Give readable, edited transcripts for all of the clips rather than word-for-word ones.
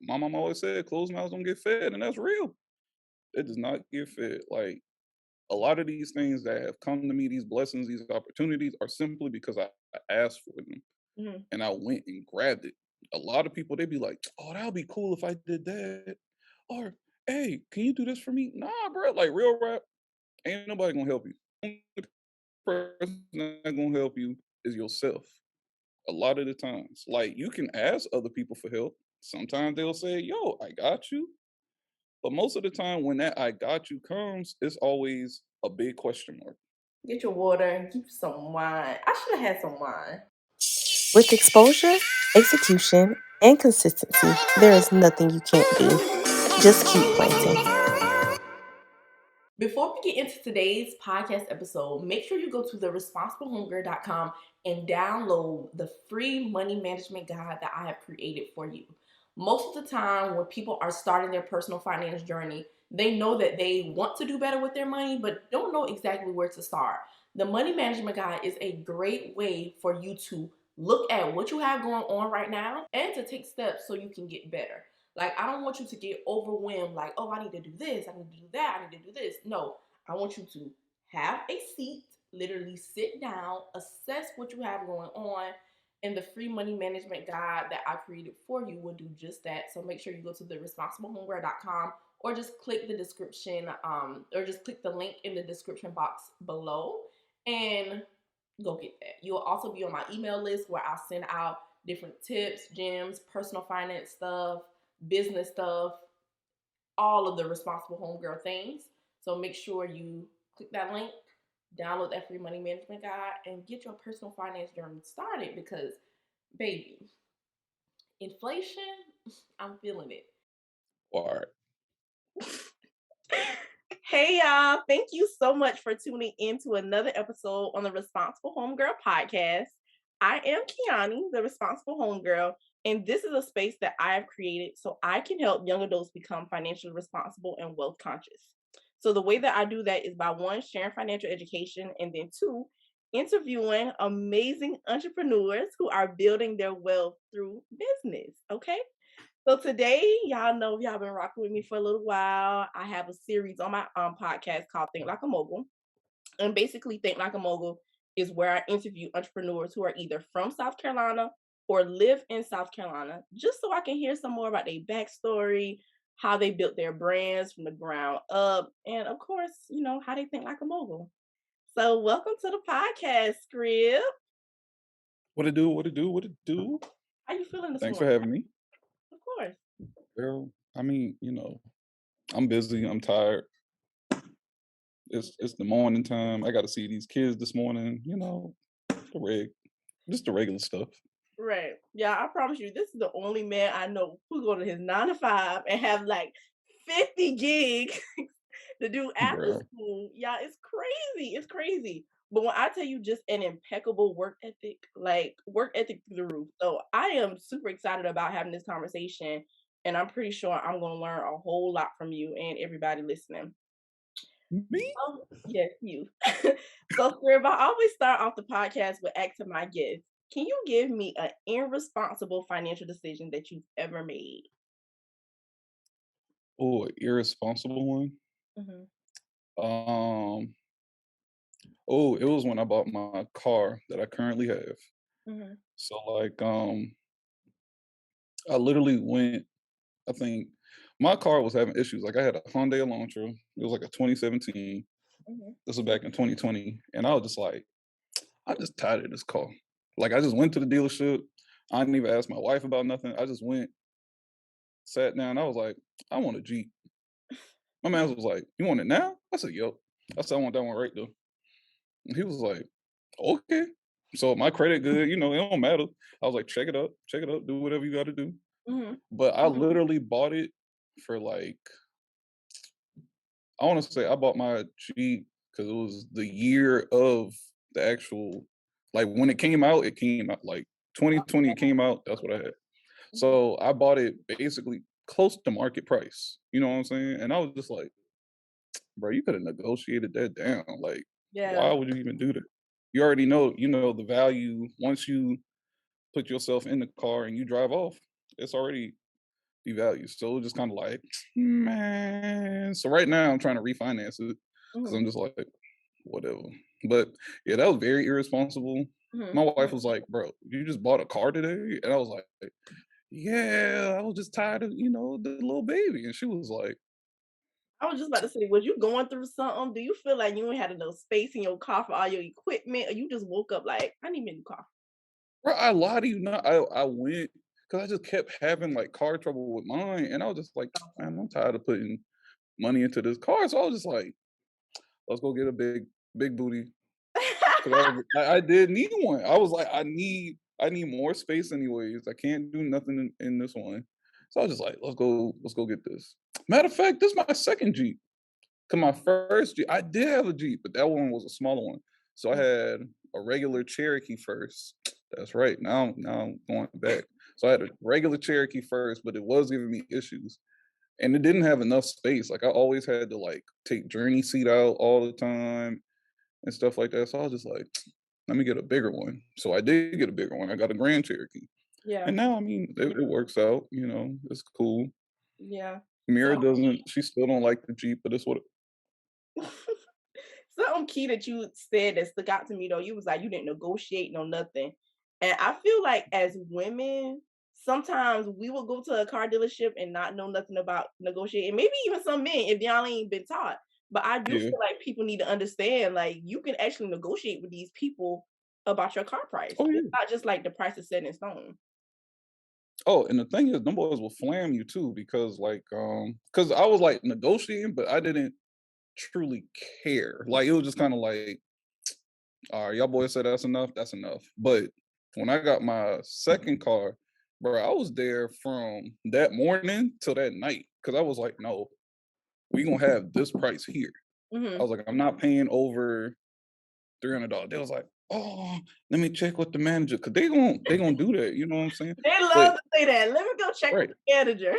my mom always said, closed mouths don't get fed, and that's real. It does not get fed. Like a lot of these things that have come to me, these blessings, these opportunities, are simply because I asked for them Mhm. and I went and grabbed it. A lot of people, they be like, "Oh, that would be cool if I did that," or "Hey, can you do this for me?" Nah, bro. Like real rap, ain't nobody gonna help you. Only person that's gonna help you is yourself. A lot of the times, like you can ask other people for help. Sometimes they'll say, "Yo, I got you," but most of the time, when that "I got you" comes, it's always a big question mark. Get your water and keep some wine. I should have had some wine. With exposure, execution, and consistency, there is nothing you can't do. Just keep planting. Before we get into today's podcast episode, make sure you go to theresponsiblehomegirl.com and download the free money management guide that I have created for you. Most of the time, when people are starting their personal finance journey, they know that they want to do better with their money, but don't know exactly where to start. The money management guide is a great way for you to look at what you have going on right now and to take steps so you can get better. Like, I don't want you to get overwhelmed, like, oh, I need to do this, I need to do that, I need to do this. No, I want you to have a seat, literally sit down, assess what you have going on, and the free money management guide that I created for you will do just that. So make sure you go to theresponsiblehomegirl.com or just click the description, or just click the link in the description box below and go get that. You'll also be on my email list where I'll send out different tips, gems, personal finance stuff, business stuff, all of the Responsible Homegirl things. So make sure you click that link, download that free money management guide, and get your personal finance journey started because, baby, inflation, I'm feeling it. All right. Hey y'all, thank you so much for tuning in to another episode on the Responsible Homegirl Podcast. I am Kiani, the Responsible Homegirl, and this is a space that I have created so I can help young adults become financially responsible and wealth conscious. So the way that I do that is by one, sharing financial education, and then two, interviewing amazing entrepreneurs who are building their wealth through business. Okay. So today, y'all know y'all been rocking with me for a little while. I have a series on my podcast called Think Like a Mogul. And basically, Think Like a Mogul is where I interview entrepreneurs who are either from South Carolina or live in South Carolina, just so I can hear some more about their backstory, how they built their brands from the ground up, and of course, how they think like a mogul. So welcome to the podcast, SCrib. What it do? What it do? What it do? How you feeling this Thanks for morning? having me, Of course. girl. I mean, I'm busy. I'm tired. It's the morning time. I got to see these kids this morning. The reg, just the regular stuff. Right. Yeah, I promise you, this is the only man I know who go to his 9 to 5 and have like 50 gigs to do after Girl, school. Yeah, it's crazy. It's crazy. But when I tell you just an impeccable work ethic, like work ethic through the roof. So I am super excited about having this conversation. And I'm pretty sure I'm going to learn a whole lot from you and everybody listening. me? Oh, yes, you. So, Scrib, I always start off the podcast with asking my guests, can you give me an irresponsible financial decision that you've ever made? Oh, irresponsible one. Hmm. Um. Oh, it was when I bought my car that I currently have. Hmm. So I literally went. I think my car was having issues. Like I had a Hyundai Elantra. It was like a 2017. Hmm. This was back in 2020, and I was just like, I just tired of this car. Like I just went to the dealership. I didn't even ask my wife about nothing. I just went, sat down. I was like, I want a Jeep. My man was like, you want it now? I said, yup. I said, I want that one right there. And he was like, okay. So my credit good, it don't matter. I was like, check it up, do whatever you got to do. Hmm. But I literally bought it for like, I want to say I bought my Jeep because it was the year of the actual, like when it came out like 2020, it came out. That's what I had. So I bought it basically close to market price. You know what I'm saying? And I was just like, bro, you could have negotiated that down. Like, Yeah. why would you even do that? You already know, the value once you put yourself in the car and you drive off. It's already devalued. So it was just kind of like, man. So right now I'm trying to refinance it because Mhm, I'm just like, whatever. But yeah, that was very irresponsible. mhm. My wife was like, bro, you just bought a car today? And I was like, yeah, I was just tired of, the little baby. And she was like, I was just about to say, was you going through something? Do you feel like you ain't had enough space in your car for all your equipment, or you just woke up like, I need me a new car? bro, I lie to you not. I went because I just kept having like car trouble with mine. And I was just like, man, I'm tired of putting money into this car. So I was just like, let's go get a big booty. Cause I did need one. I was like, I need more space anyways. I can't do nothing in this one. So I was just like, let's go get this. Matter of fact, this is my second Jeep. Cause my first Jeep, I did have a Jeep, but that one was a smaller one. So I had a regular Cherokee first. That's right. Now I'm going back. So I had a regular Cherokee first, but it was giving me issues. And it didn't have enough space. Like I always had to like take journey seat out all the time and stuff like that. So I was just like, let me get a bigger one. So I did get a bigger one. I got a Grand Cherokee. Yeah, And now, I mean, it works out, it's cool. yeah. Mira So doesn't, she still don't like the Jeep, but it's what, something key that you said that stuck out to me though, you was like you didn't negotiate no nothing. And I feel like as women, sometimes we will go to a car dealership and not know nothing about negotiating. Maybe even some men if y'all ain't been taught. But I do yeah. feel like people need to understand like you can actually negotiate with these people about your car price. Oh, It's yeah. not just like the price is set in stone. Oh, and the thing is, them boys will flam you too because, like, because I was like negotiating, but I didn't truly care. Like, it was just kind of like, all right, y'all boys said that's enough, that's enough. But when I got my second car, bro, I was there from that morning till that night because I was like, no, we gonna have this price here. I Hmm. was like, I'm not paying over $300. They was like, oh, let me check with the manager because they gonna do that. You know what I'm saying? They But love to say that. Let me go check with right, the manager.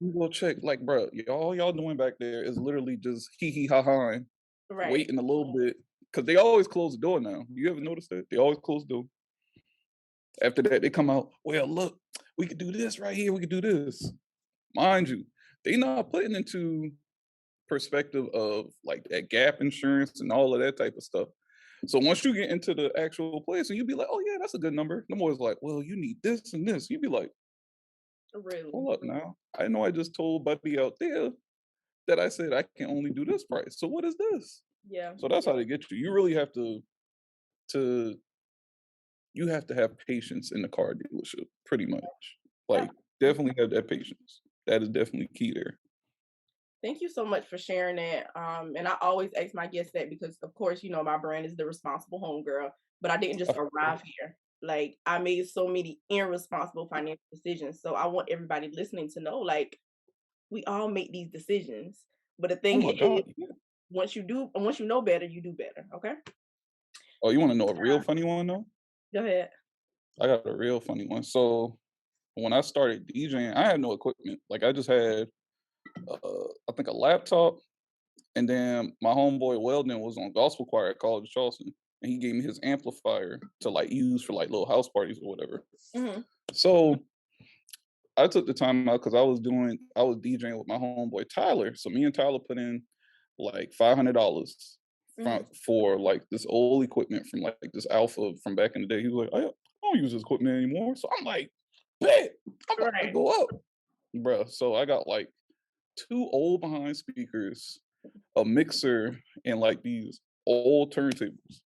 you go check. Like, bro, all y'all doing back there is literally just hee hee ha ha, Right. waiting a little bit because they always close the door now. You ever notice that? They always close the door. After that, they come out. Well, look, we could do this right here. We could do this. Mind you, they not putting into perspective of like that gap insurance and all of that type of stuff. So once you get into the actual place and you be like, oh yeah, that's a good number. The boys like, well, you need this and this. You'd be like, Really. hold up now. I know I just told Buddy out there that I said I can only do this price. So what is this? Yeah. So that's how they get you. You really have to you have to have patience in the car dealership, pretty much. Like definitely have that patience. That is definitely key there. Thank you so much for sharing that. And I always ask my guests that because, of course, you know, my brand is the Responsible Homegirl, but I didn't just Of course. arrive here. Like, I made so many irresponsible financial decisions. So I want everybody listening to know, like, we all make these decisions. But the Oh thing my is, God. Yeah. once you know better, you do better. Okay. Oh, you want to know a real funny one though? Go ahead. I got a real funny one. So when I started DJing, I had no equipment. Like I just had, I think a laptop, and then my homeboy Weldon was on gospel choir at College of Charleston, and he gave me his amplifier to like use for like little house parties or whatever. Hmm. So I took the time out because I was DJing with my homeboy Tyler. So me and Tyler put in like $500 Hmm. for like this old equipment from like this Alpha from back in the day. He was like, I don't use this equipment anymore. So I'm like, bet I'm about to Right. go up, bruh. So I got like two old behind speakers, a mixer, and like these old turntables,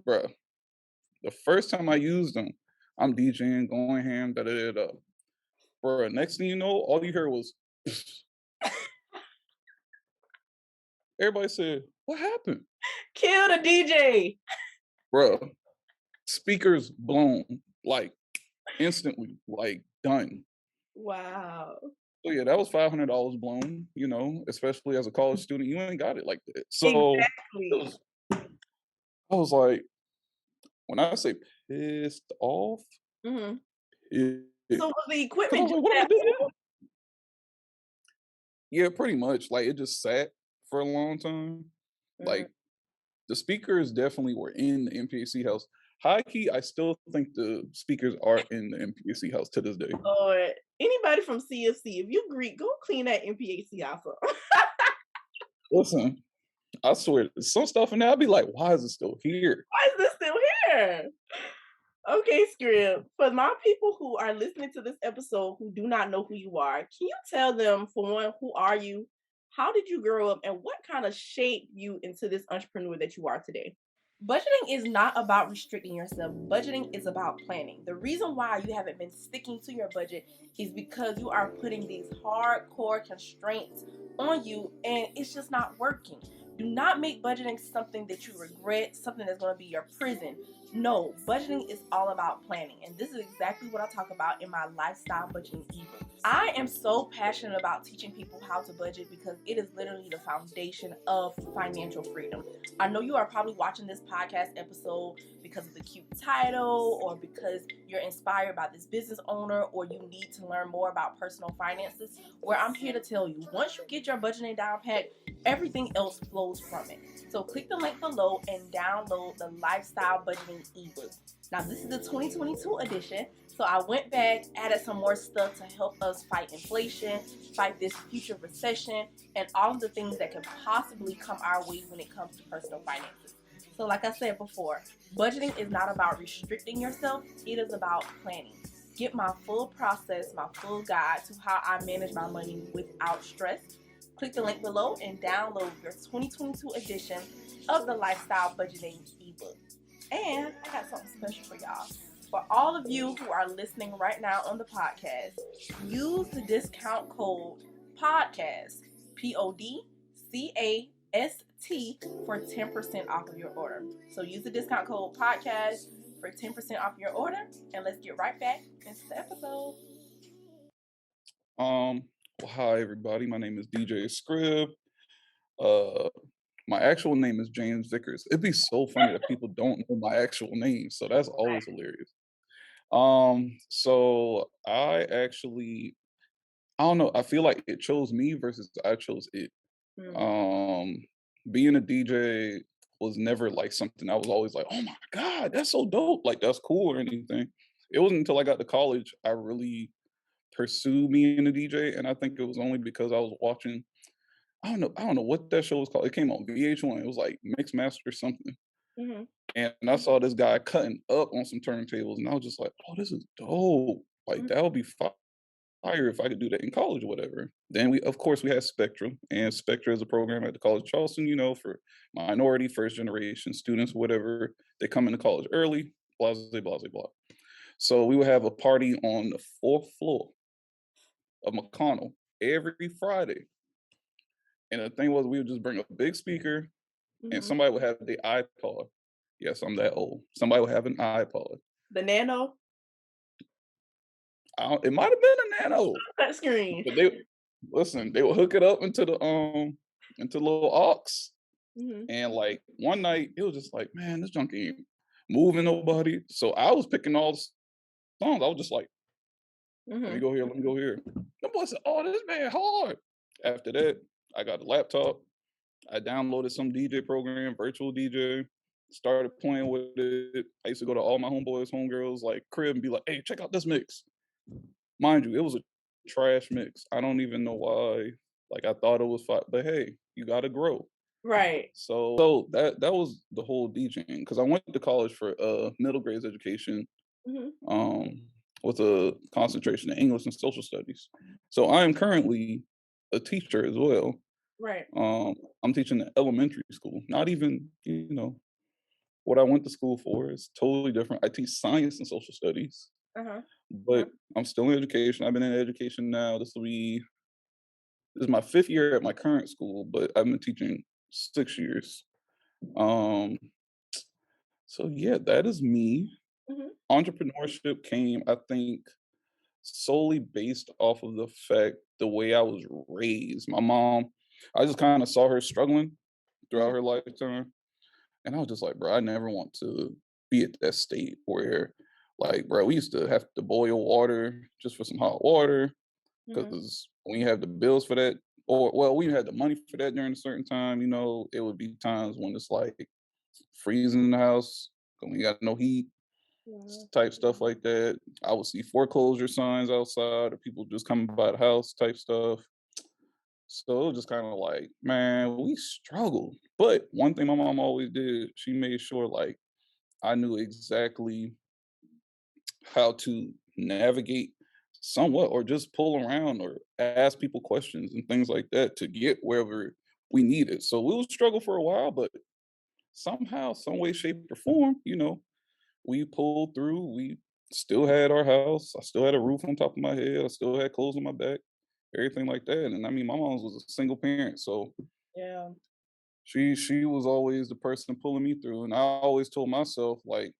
bruh. The first time I used them, I'm DJing, going ham, da da da da. Bruh, next thing you know, all you hear was everybody said, what happened? Kill the DJ. Bruh, speakers blown, like instantly, like done. Wow. So yeah, that was $500 blown, especially as a college student, you ain't got it like that. So it Exactly. was, I was like, when I say pissed off, Hmm. it, So was the because I equipment was just like, what am I that doing old? now? Yeah, pretty much. Like it just sat for a long time. Mhm. Like the speakers definitely were in the MPAC house. high key, I still think the speakers are in the MPAC house to this day. Or anybody from CFC, if you Greek, go clean that MPAC house up. Listen, I swear, some stuff in there, I'd be like, why is it still here? Why is this still here? Okay, SCrib. For my people who are listening to this episode who do not know who you are, can you tell them, for one, who are you? How did you grow up? And what kind of shaped you into this entrepreneur that you are today? Budgeting is not about restricting yourself. Budgeting is about planning. The reason why you haven't been sticking to your budget is because you are putting these hardcore constraints on you and it's just not working. Do not make budgeting something that you regret, something that's going to be your prison. No, budgeting is all about planning, and this is exactly what I talk about in my lifestyle budgeting ebook. I am so passionate about teaching people how to budget because it is literally the foundation of financial freedom. I know you are probably watching this podcast episode because of the cute title or because you're inspired by this business owner or you need to learn more about personal finances, where I'm here to tell you, once you get your budgeting down pat, everything else flows from it. So click the link below and download the Lifestyle Budgeting ebook. Now this is the 2022 edition, so I went back, added some more stuff to help us fight inflation, fight this future recession, and all of the things that can possibly come our way when it comes to personal finances. So like I said before, budgeting is not about restricting yourself, it is about planning. Get my full process, my full guide to how I manage my money without stress. Click the link below and download your 2022 edition of the Lifestyle Budgeting ebook. And I got something special for y'all. For all of you who are listening right now on the podcast, use the discount code PODCAST, PODCAST, for 10% off of your order. So use the discount code PODCAST for 10% off your order. And let's get right back into the episode. Well, hi everybody. My name is DJ SCrib. My actual name is James Vickers. It'd be so funny that people don't know my actual name, so that's always hilarious. So I don't know. I feel like it chose me versus I chose it. Being a DJ was never like something I was always like, oh my God, that's so dope. Like that's cool or anything. It wasn't until I got to college I really pursued being a DJ, and I think it was only because I was watching. I don't know what that show was called. It came on VH1. It was like Mix Master or something. Mm-hmm. And I saw this guy cutting up on some turntables, and I was just like, "Oh, this is dope! Like that would be fire if I could do that in college or whatever." Then of course, we had Spectra, and Spectra is a program at the College of Charleston. You know, for minority, first generation students, whatever. They come into college early. Blah blah blah blah. So we would have a party on the 4th floor of McConnell every Friday. And the thing was, we would just bring a big speaker, and somebody would have the iPod. Yes, I'm that old. Somebody would have an iPod. The Nano? It might have been a Nano. Touch screen. But they would hook it up into the little aux. And like one night, it was just like, man, this junk ain't moving nobody. So I was picking all the songs. I was just like, let me go here, let me go here. The boy said, oh, this man hard. After that, I got a laptop. I downloaded some DJ program, virtual DJ, started playing with it. I used to go to all my homeboys, homegirls, like crib and be like, hey, check out this mix. Mind you, it was a trash mix. I don't even know why. Like I thought it was fine, but hey, you gotta grow. Right. So that was the whole DJing, because I went to college for middle grades education, with a concentration in English and social studies. So I am currently a teacher as well. Right. I'm teaching in elementary school. Not even, what I went to school for is totally different. I teach science and social studies, but I'm still in education. I've been in education now. This is my 5th year at my current school, but I've been teaching 6 years. So yeah, that is me. Entrepreneurship came, I think, solely based off of the fact the way I was raised. My mom, I just kind of saw her struggling throughout her lifetime, and I was just like, bro, I never want to be at that state where, like, bro, we used to have to boil water just for some hot water because when you have the bills for that, or well, we had the money for that during a certain time. It would be times when it's like freezing in the house. We got no heat, Wow. type stuff like that. I would see foreclosure signs outside or people just coming by the house type stuff. So it was just kind of like, man, we struggled. But one thing my mom always did, she made sure like I knew exactly how to navigate somewhat or just pull around or ask people questions and things like that to get wherever we needed. So we would struggle for a while, but somehow, some way, shape, or form, we pulled through. We still had our house. I still had a roof on top of my head. I still had clothes on my back, everything like that. And I mean, my mom was a single parent, so Yeah. she was always the person pulling me through. And I always told myself, like,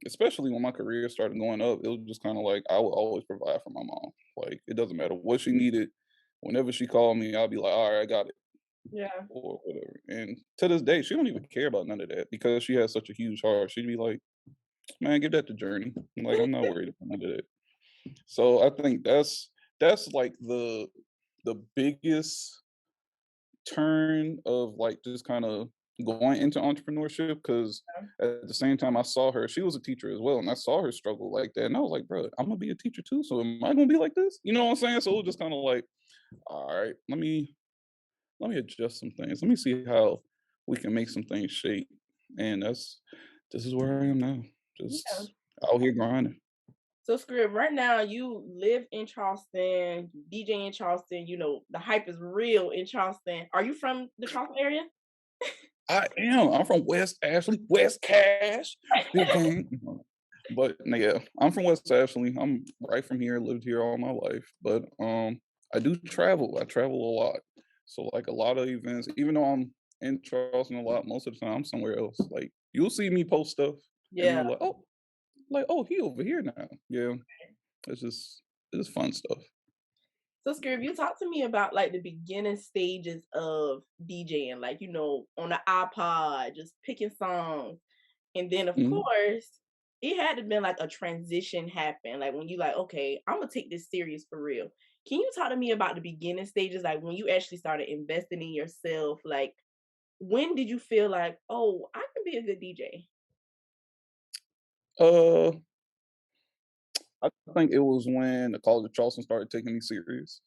especially when my career started going up, it was just kind of like I would always provide for my mom. Like it doesn't matter what she needed. Whenever she called me, I'll be like, all right, I got it, Yeah. or whatever. And to this day, she don't even care about none of that because she has such a huge heart. She'd be like, man, give that to Journey. I'm like, I'm not worried about none of that. So I think that's like the biggest turn of like just kind of going into entrepreneurship because at the same time I saw her, she was a teacher as well, and I saw her struggle like that, and I was like, bro, I'm gonna be a teacher too, so am I gonna be like this? You know what I'm saying? So it was just kind of like, all right, let me adjust some things. Let me see how we can make some things shake, and this is where I am now, Yeah. just out here grinding. So, SCrib, right now you live in Charleston, DJ in Charleston. You know the hype is real in Charleston. Are you from the Charleston area? I am. I'm from West Ashley, West Cash, big gang. But no, yeah, I'm from West Ashley. I'm right from here. Lived here all my life, but I do travel. I travel a lot. So like a lot of events, even though I'm in Charleston a lot, most of the time I'm somewhere else. Like you'll see me post stuff, and Yeah. you're like, oh, he over here now. Yeah, it's just it's fun stuff. So, Scrub, you talk to me about like the beginning stages of DJing, like on the iPod, just picking songs, and then of Mhm. course it had to been like a transition happen, like when you like, okay, I'm gonna take this serious for real. Can you talk to me about the beginning stages, like when you actually started investing in yourself? Like, when did you feel like, oh, I can be a good DJ? Uh, I think it was when the College of Charleston started taking me serious.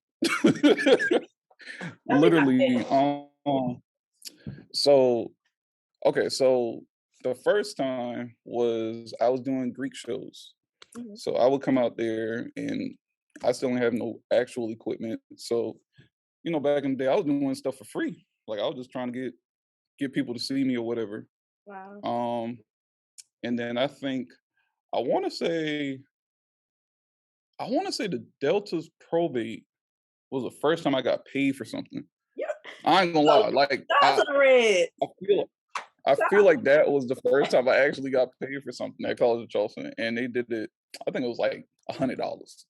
Tell me about Literally, so okay, so the first time was I was doing Greek shows. that. Mhm. So I would come out there and I still didn't have no actual equipment. So, back in the day I was doing stuff for free. Like I was just trying to get people to see me or whatever. Wow. Um and then I think I wanna say I wanna say the Delta's probate was the first time I got paid for something. Yeah. I ain't gonna So lie, like shout out to the Reds. I feel I feel like that was the first time I actually got paid for something at College of Charleston, and they did it. I think it was like $100.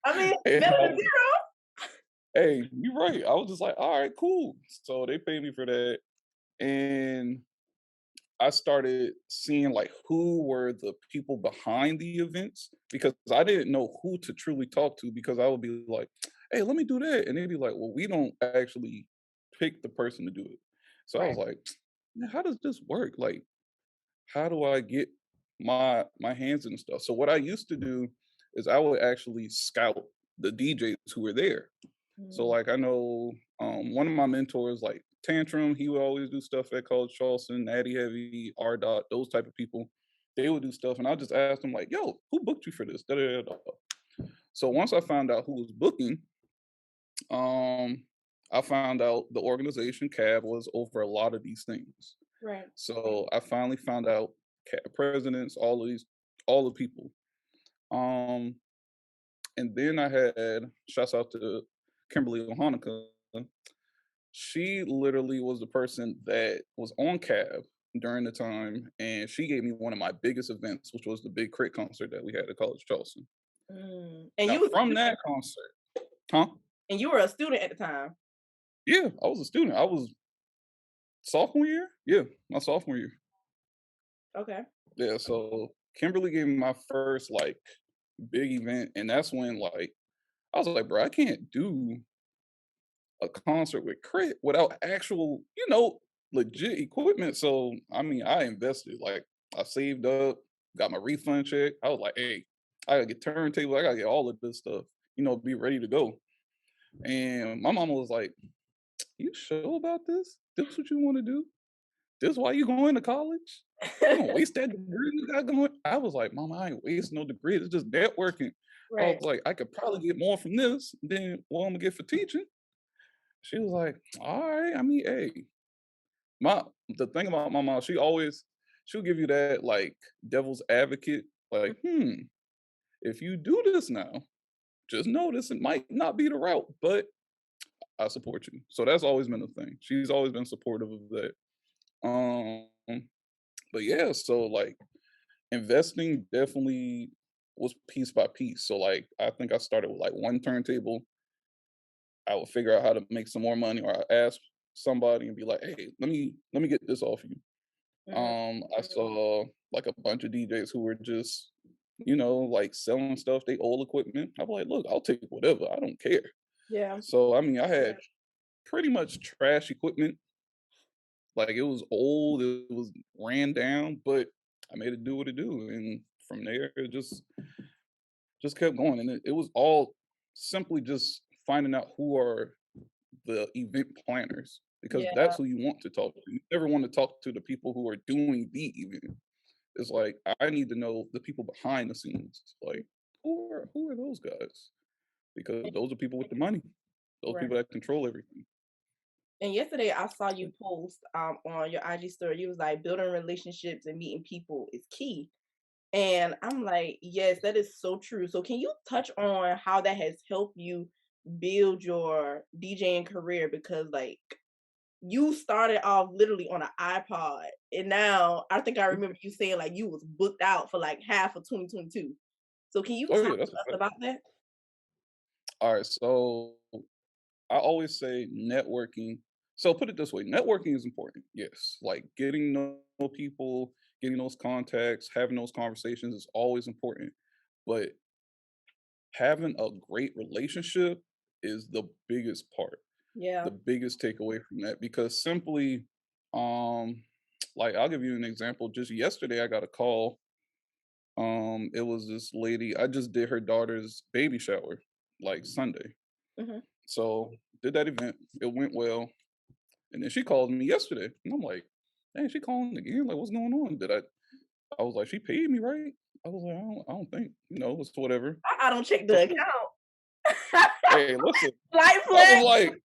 I mean, And better than zero. hey, you're right. I was just like, all right, cool. So they paid me for that, and I started seeing like who were the people behind the events because I didn't know who to truly talk to because I would be like, hey, let me do that, and they'd be like, well, we don't actually pick the person to do it. So I Right. was like, man, how does this work? Like how do I get my hands in stuff? So what I used to do is I would actually scout the DJs who were there. So Mm. like I know one of my mentors, like Tantrum, he would always do stuff at College Charleston, Natty Heavy, R Dot, those type of people. They would do stuff, and I just asked them like, "Yo, who booked you for this?" Da, da, da, da. So once I found out who was booking, um, I found out the organization CAB was over a lot of these things. Right. So I finally found out presidents, all the people. Um, and then I had shouts out to Kimberly Ohanika. She literally was the person that was on cab during the time, and she gave me one of my biggest events, which was the big crit concert that we had at College Charleston. Mm. And Now, you was from that concert, huh? and you were a student at the time. Yeah, I was a student. I was sophomore year. Yeah, my sophomore year. Okay. Yeah, so Kimberly gave me my first like big event, and that's when like I was like, bro, I can't do a concert with Crit without actual, legit equipment. So I mean, I invested like I saved up, got my refund check. I was like, hey, I gotta get turntable. I gotta get all of this stuff, be ready to go. And my mama was like, you sure about this? This what you want to do? This why you going to college? You gonna waste that degree you got going? I was like, Mama, I ain't wasting no degree. It's just networking. I Right. was like, I could probably get more from this than what I'm gonna get for teaching. She was like, all right. I mean, hey, my the thing about my mom, she'll give you that like devil's advocate, like, if you do this now, just notice it might not be the route, but I support you. So that's always been a thing. She's always been supportive of that. Um, but yeah, so like investing definitely was piece by piece. So like I think I started with like one turntable. I would figure out how to make some more money, or I ask somebody and be like, "Hey, let me get this off you." Mhm. I saw like a bunch of DJs who were just, like selling stuff, they old equipment. I'm like, look, I'll take whatever. I don't care. Yeah. So I mean, I had pretty much trash equipment. Like it was old, it was ran down, but I made it do what it do, and from there it just kept going. And it was all simply just finding out who are the event planners, because Yeah. that's who you want to talk to. You never want to talk to the people who are doing the event. It's like I need to know the people behind the scenes. Like who are those guys? Because those are people with the money. Those Right. people that control everything. And yesterday I saw you post on your IG story. You was like, building relationships and meeting people is key. And I'm like, yes, that is so true. So can you touch on how that has helped you build your DJing career? Because like you started off literally on an iPod, and now I think I remember you saying like you was booked out for like half of 2022. So can you Oh talk yeah, that's to a us fact. about that? All right, so I always say networking. So put it this way, networking is important. Yes. Like getting to know people, getting those contacts, having those conversations is always important. But having a great relationship is the biggest part, Yeah. the biggest takeaway from that. Because simply, um, like I'll give you an example. Just yesterday I got a call. It was this lady, I just did her daughter's baby shower like Sunday. Hmm. So did that event. It went well. And then she called me yesterday, and I'm like, "Dang, she calling again? Like, what's going on? Did I was like, she paid me, right? I was like, I don't think, it's whatever." I don't check So the she was, account. hey, listen, Light I was flag. like,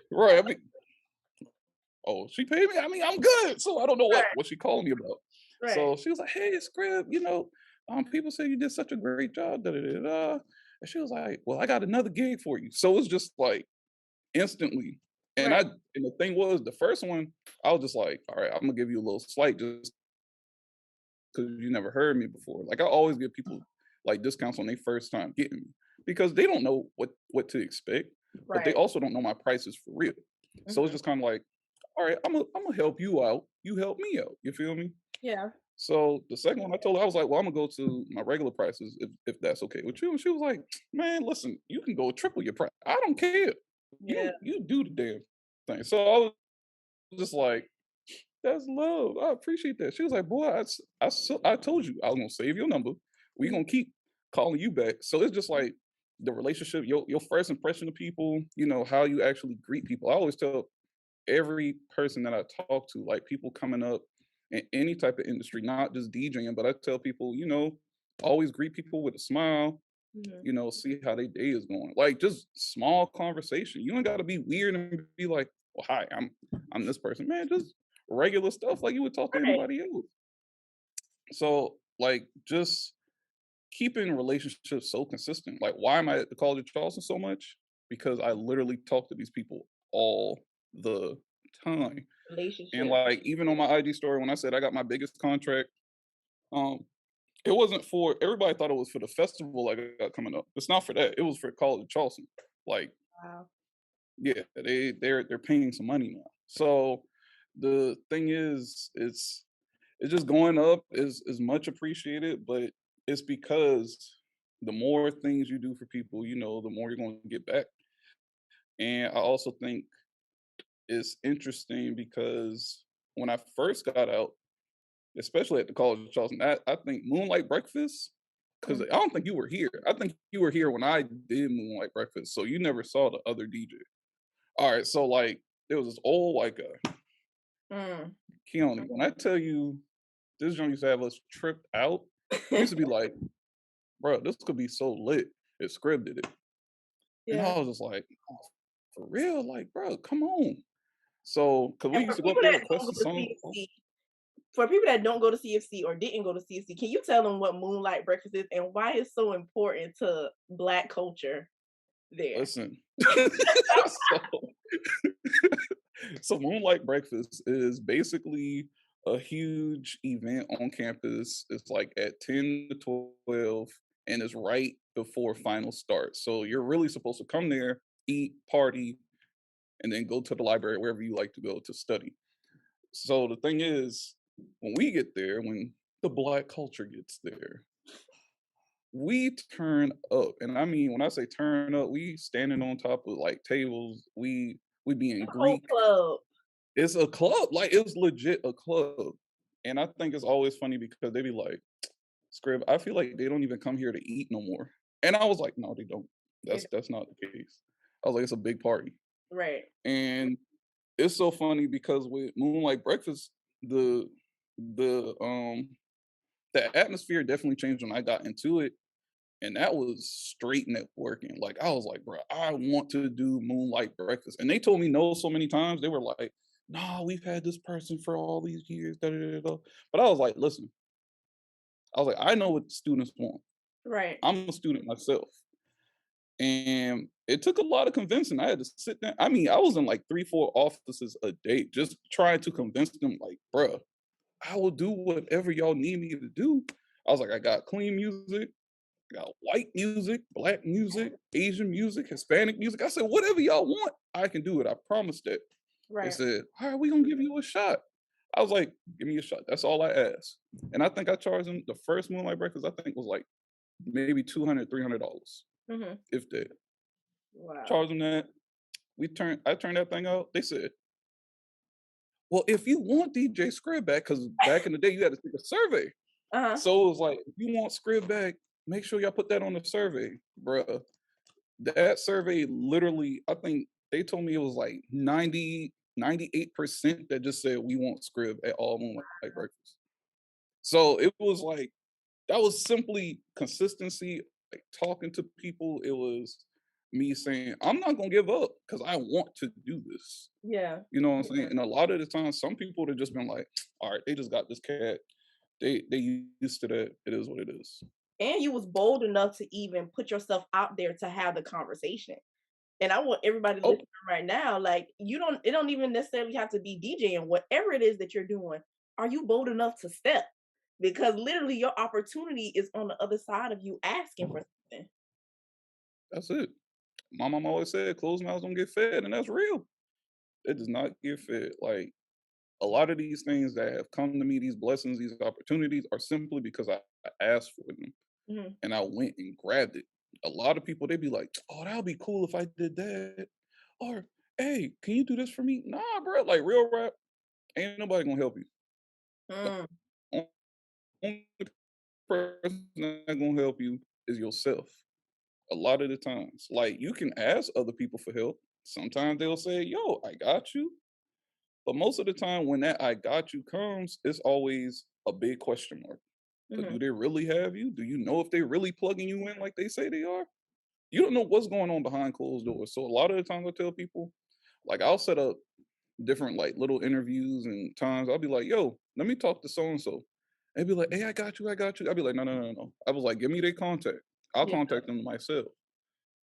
right. I mean, oh, she paid me. I mean, I'm good. So I don't know what Right. she called me about. Right. So she was like, "Hey, SCrib, people say you did such a great job." Da, da, da, da. And she was like, "Well, I got another gig for you." So it's just like instantly. And Right. the thing was, the first one, I was just like, all right, I'm gonna give you a little slight just because you never heard me before. Like I always give people like discounts on their first time getting me, because they don't know what to expect, but they Right. also don't know my prices for real. So it's Hmm. just kind of like, all right, I'm gonna help you out. You help me out. You feel me? Yeah. So the second one I told her, I was like, well, I'm gonna go to my regular prices if that's okay with you. And she was like, man, listen, you can go triple your price. I don't care. Yeah. You do the damn thing. So I was just like, that's love. I appreciate that. She was like, boy, I told you I was gonna save your number. We Mhm. gonna keep calling you back. So it's just like the relationship, your first impression of people, how you actually greet people. I always tell every person that I talk to, like people coming up in any type of industry, not just DJing, but I tell people, always greet people with a smile, Mhm. see how their day is going. Like just small conversation. You ain't gotta be weird and be like, well, hi, I'm this person. Man, just regular stuff like you would talk to Right. anybody else. So like just keeping relationships so consistent. Like why am I at the College of Charleston so much? Because I literally talk to these people all the time. And Relationship. like even on my IG story, when I said I got my biggest contract, um, it wasn't for everybody thought it was for the festival I got coming up. It's not for that. It was for College of Charleston. Like, Wow. yeah, they're paying some money now. So the thing is, it's just going up is much appreciated, but it's because the more things you do for people, the more you're going to get back. And I also think it's interesting because when I first got out, especially at the College of Charleston. I think Moonlight Breakfast, because I Mhm. don't think you were here. I think you were here when I did Moonlight Breakfast, so you never saw the other DJ. All right, so like there was this old like Mm. Keone. When I tell you this joint used to have us tripped out, we used to be like, bro, this could be so lit if SCrib did it. And Yeah. I was just like, oh, for real? Like, bro, come on. So, because we And used to go up there, request a song. for people that don't go to CFC or didn't go to CFC, can you tell them what Moonlight Breakfast is and why it's so important to Black culture there? Listen. so, so Moonlight Breakfast is basically a huge event on campus. It's like at 10 to 12, and it's right before final start. So you're really supposed to come there, eat, party, and then go to the library, wherever you like to go to study. So the thing is, when we get there, when the Black culture gets there, we turn up. And I mean, when I say turn up, we standing on top of like tables. We be in The whole Greek. club. It's a club. Like it's legit a club. And I think it's always funny because they be like, SCrib, I feel like they don't even come here to eat no more. And I was like, no, they don't. That's not the case. I was like, it's a big party. Right. And it's so funny because with Moonlight Breakfast, the the um the atmosphere definitely changed when I got into it. And that was straight networking. Like I was like, bro, I want to do Moonlight Breakfast. And they told me no so many times. They were like, nah, we've had this person for all these years. Da, da, da, da. But I was like, listen, I was like, I know what students want. Right. I'm a student myself. And it took a lot of convincing. I had to sit down. I mean, I was in like 3, 4 offices a day, just trying to convince them, like, bruh, I will do whatever y'all need me to do. I was like, I got clean music, I got white music, Black music, Asian music, Hispanic music. I said, whatever y'all want, I can do it. I promised that. They Right. said, all right, we're gonna give you a shot. I was like, give me a shot. That's all I asked. And I think I charged them the first Moonlight Breakfast, I think was like maybe $200, $300, Mm-hmm. if that. Wow. Charged them that. I turned that thing out. They said, well, if you want DJ SCrib back, because back in the day you had to take a survey. Uh-huh. So it was like, if you want SCrib back, make sure y'all put that on the survey, bruh. That survey literally, I think they told me it was like 98% that just said we want SCrib at all Moonlight Breakfast. So it was like, that was simply consistency, like talking to people. It was me saying, I'm not gonna give up because I want to do this. Yeah. You know what I'm saying? And a lot of the time, some people have just been like, all right, they just got this cat. They used to that. It is what it is. And you was bold enough to even put yourself out there to have the conversation. And I want everybody Oh, listening right now, like it don't even necessarily have to be DJing, whatever it is that you're doing, are you bold enough to step? Because literally your opportunity is on the other side of you asking for something. that's it. My mom always said, closed mouths don't get fed, and that's real. It does not get fed. Like a lot of these things that have come to me, these blessings, these opportunities, are simply because I asked for them Mm-hmm. and I went and grabbed it. A lot of people, they be like, oh, that would be cool if I did that. Or, hey, can you do this for me? Nah, bro, like real rap, ain't nobody gonna help you. The Mm. only person that's gonna help you is yourself. A lot of the times. Like you can ask other people for help. Sometimes they'll say, yo, I got you. But most of the time when that I got you comes, it's always a big question mark. Because Mm-hmm. do they really have you? Do you know if they really plugging you in like they say they are? You don't know what's going on behind closed doors. So a lot of the times I tell people, like I'll set up different like little interviews and times. I'll be like, yo, let me talk to so and so. They'd be like, hey, I got you, I got you. I'd be like, no, no, no, no. I was like, give me their contact. I'll Yeah. contact them myself.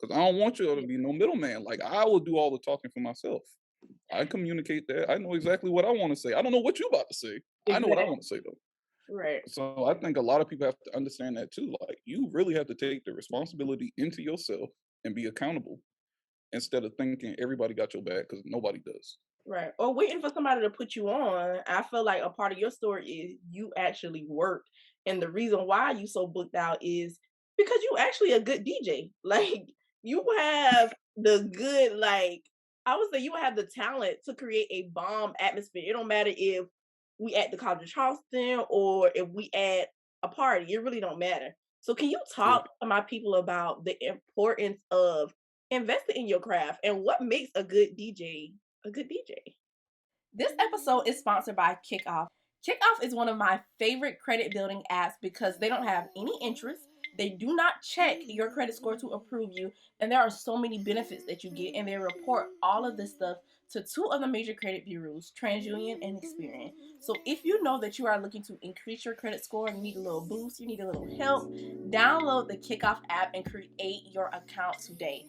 Because I don't want you to be no middleman. Like I will do all the talking for myself. I communicate that. I know exactly what I want to say. I don't know what you about to say. I know what I Exactly. want to say though. Right. So I think a lot of people have to understand that too. Like you really have to take the responsibility into yourself and be accountable instead of thinking everybody got your back because nobody does. Right. Or waiting for somebody to put you on. I feel like a part of your story is you actually work. And the reason why you so booked out is because you actually a good DJ. Like you have the good, like I would say you have the talent to create a bomb atmosphere. It don't matter if we at the College of Charleston or if we at a party. It really don't matter. So can you Yeah. talk to my people about the importance of investing in your craft and what makes a good DJ a good DJ? This episode is sponsored by Kikoff. Kikoff is one of my favorite credit building apps because they don't have any interest. They do not check your credit score to approve you, and there are so many benefits that you get, and they report all of this stuff to two of the major credit bureaus, TransUnion and Experian. So if you know that you are looking to increase your credit score and need a little boost, you need a little help, download the Kikoff app and create your account today.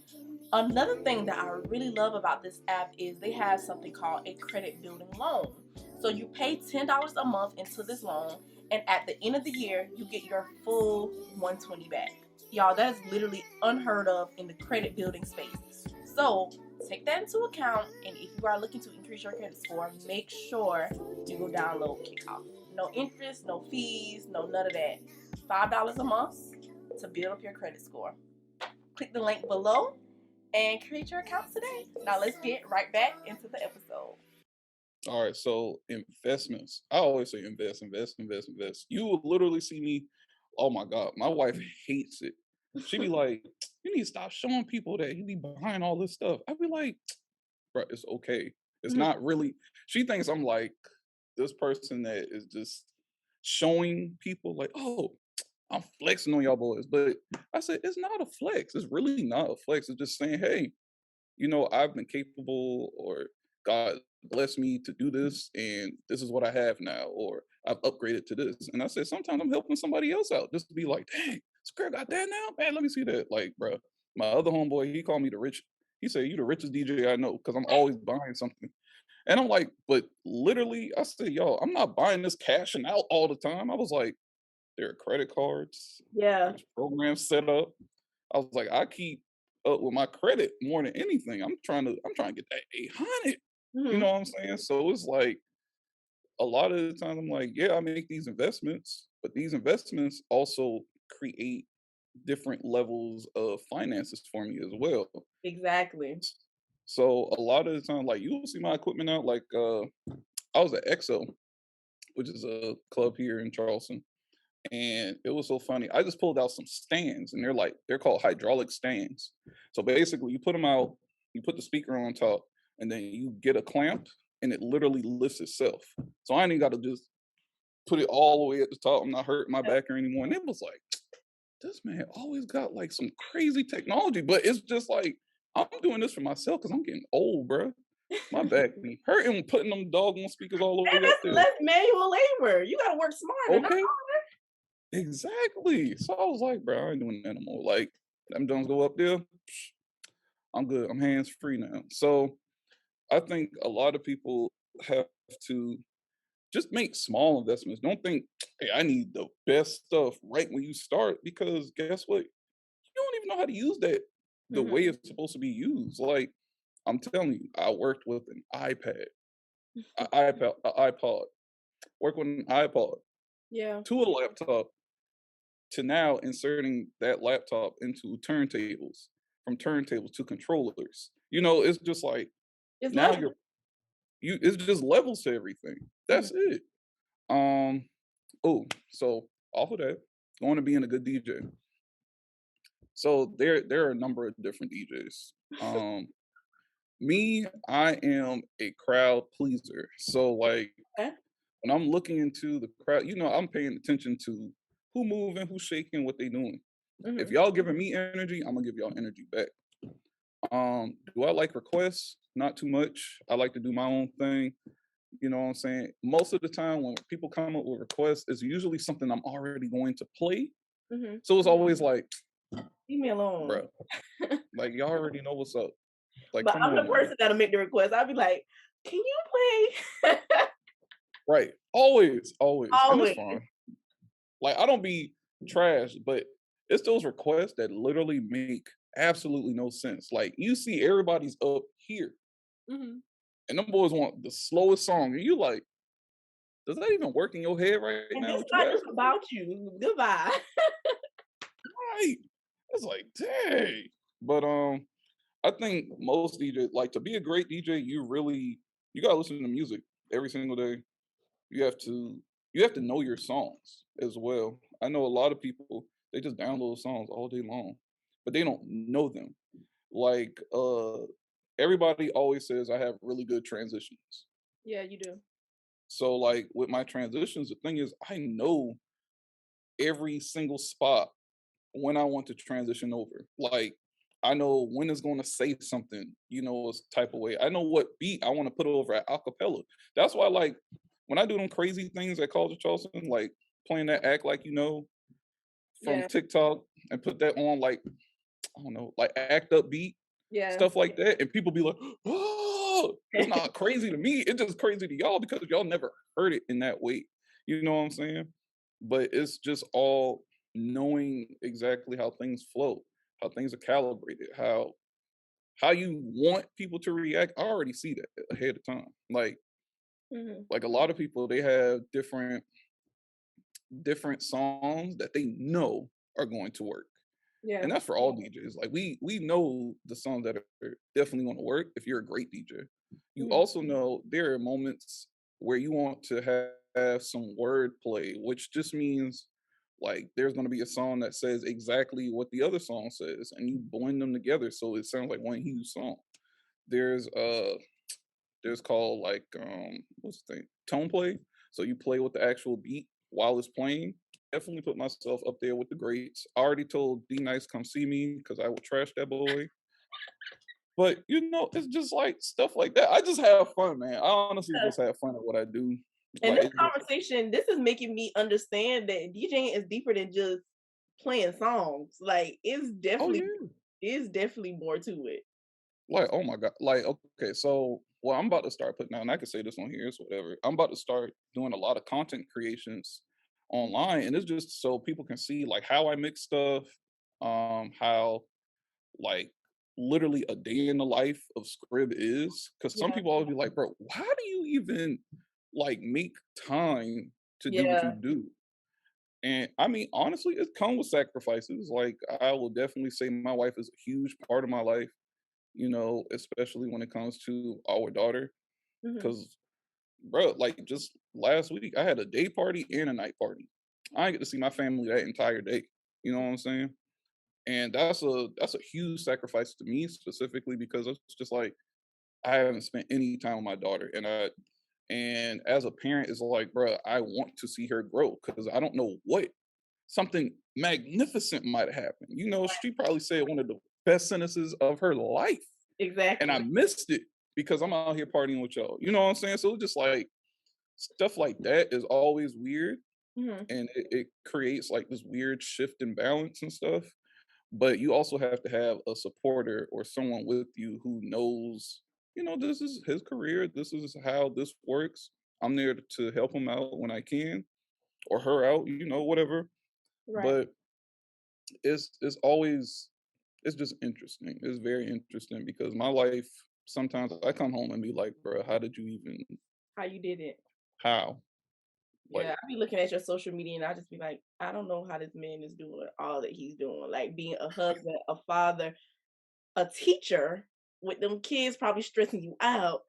Another thing that I really love about this app is they have something called a credit building loan. So you pay $10 a month into this loan, and at the end of the year, you get your full 120 back. Y'all, that is literally unheard of in the credit building space. So take that into account, and if you are looking to increase your credit score, make sure you go download Kikoff. No interest, no fees, no none of that. $5 a month to build up your credit score. Click the link below and create your account today. Now let's get right back into the episode. All right, so investments. I always say invest, invest, invest, invest. You will literally see me. Oh my God, my wife hates it. She be like, "You need to stop showing people that you be behind all this stuff." I be like, "Bro, it's okay. It's not really." She thinks I'm like this person that is just showing people like, "Oh, I'm flexing on y'all boys." But I said, it's not a flex. It's really not a flex. It's just saying, hey, I've been capable, or God blessed me to do this, and this is what I have now, or I've upgraded to this. And I said, sometimes I'm helping somebody else out just to be like, dang, SCrib got that now? Man, let me see that. Like, bro, my other homeboy, he called me he said, you the richest DJ I know, because I'm always buying something. And I'm like, but literally, I said, yo, I'm not buying this cashing out all the time. I was like, there are credit cards, Yeah. there's programs set up. I was like, I keep up with my credit more than anything. I'm trying to get that 800. You know what I'm saying? So it's like a lot of the time I'm like, yeah, I make these investments, but these investments also create different levels of finances for me as well. Exactly. So a lot of the time, like you'll see my equipment out. Like I was at EXO, which is a club here in Charleston. And it was so funny. I just pulled out some stands, and they're called hydraulic stands. So basically, you put them out, you put the speaker on top, and then you get a clamp, and it literally lifts itself. So I ain't even got to just put it all the way at the top. I'm not hurting my back or anymore. And it was like, this man always got like some crazy technology, but it's just like I'm doing this for myself because I'm getting old, bro. My back be hurting putting them doggone speakers all the And way up that's there. less manual labor. You gotta work smarter. Okay. Exactly. So I was like, bro, I ain't doing that no more. Like, them don't go up there. I'm good. I'm hands free now. So I think a lot of people have to just make small investments. Don't think, hey, I need the best stuff right when you start, because guess what? You don't even know how to use that the way it's supposed to be used. Like, I'm telling you, I worked with an iPad, an iPod, work with an iPod, Yeah. to a laptop, to now inserting that laptop into turntables, from turntables to controllers. It's just like It's now level. it's just levels to everything. That's it. So off of that, going to being a good DJ. So there are a number of different DJs. Me, I am a crowd pleaser. So like Okay. when I'm looking into the crowd, I'm paying attention to who moving, who's shaking, what they doing. If y'all giving me energy, I'm gonna give y'all energy back. Do I like requests? Not too much. I like to do my own thing. You know what I'm saying? Most of the time when people come up with requests, it's usually something I'm already going to play. So it's always like, leave me alone. bro, like y'all already know what's up. Like, But come I'm on, the person that'll make the request. I'll be like, can you play? right? Always. And Always. it's fine. Like, I don't be trash, but it's those requests that literally make absolutely no sense. Like, you see everybody's up here, and them boys want the slowest song, and you like, does that even work in your head right And now? it's not just about you. Goodbye. Right. It's like, dang. But I think most DJs, like, to be a great DJ, you gotta listen to music every single day. You have to you have to know your songs as well. I know a lot of people, they just download songs all day long, but they don't know them. Like everybody always says I have really good transitions. Yeah, you do. So like with my transitions, the thing is I know every single spot when I want to transition over. Like I know when it's going to say something, a type of way. I know what beat I want to put over at acapella. That's why, like, when I do them crazy things at College of Charleston, like playing that "Act Like You Know" from Yeah, TikTok and put that on, like, I don't know, like "Act Up" beat, yeah. stuff like that, and people be like, "Oh, it's not crazy to me. It's just crazy to y'all because y'all never heard it in that way." You know what I'm saying? But it's just all knowing exactly how things flow, how things are calibrated, how you want people to react. I already see that ahead of time. Hmm. Like a lot of people, they have different songs that they know are going to work. Yeah. And that's for all DJs. Like we know the songs that are definitely going to work if you're a great DJ. You Hmm. also know there are moments where you want to have some wordplay, which just means like there's going to be a song that says exactly what the other song says, and you blend them together so it sounds like one huge song. There's called like what's the thing, tone play. So you play with the actual beat while it's playing. Definitely put myself up there with the greats. I already told D Nice come see me because I would trash that boy. But it's just like stuff like that. I just have fun, man. I honestly just have fun at what I do. And Like this it just, conversation, this is making me understand that DJing is deeper than just playing songs. Like oh yeah. it's definitely more to it. Like, oh my God. Like, okay, so well, I'm about to start putting out, and I can say this on here, it's whatever. I'm about to start doing a lot of content creations online, and it's just so people can see like how I mix stuff, how like literally a day in the life of SCrib is. Because some Yeah, people always be like, bro, how do you even like make time to do what you yeah, do? And I mean, honestly, it comes with sacrifices. Like, I will definitely say my wife is a huge part of my life, especially when it comes to our daughter. hmm, Because, bro, like just last week, I had a day party and a night party. I didn't get to see my family that entire day. You know what I'm saying? And that's a huge sacrifice to me specifically because it's just like I haven't spent any time with my daughter, and as a parent, it's like, bro, I want to see her grow because I don't know what something magnificent might happen. She probably said one of the best sentences of her life, and I exactly. missed it because I'm out here partying with y'all. You know what I'm saying? So it's just like stuff like that is always weird, Hmm. and it creates like this weird shift in balance and stuff. But you also have to have a supporter or someone with you who knows, this is his career, this is how this works. I'm there to help him out when I can, or her out, whatever. Right. But it's always it's just interesting. It's very interesting because my life, sometimes I come home and be like, bro, how did you even, How you did it. how? Yeah, Like, I be looking at your social media and I just be like, I don't know how this man is doing all that he's doing. Like being a husband, a father, a teacher with them kids probably stressing you out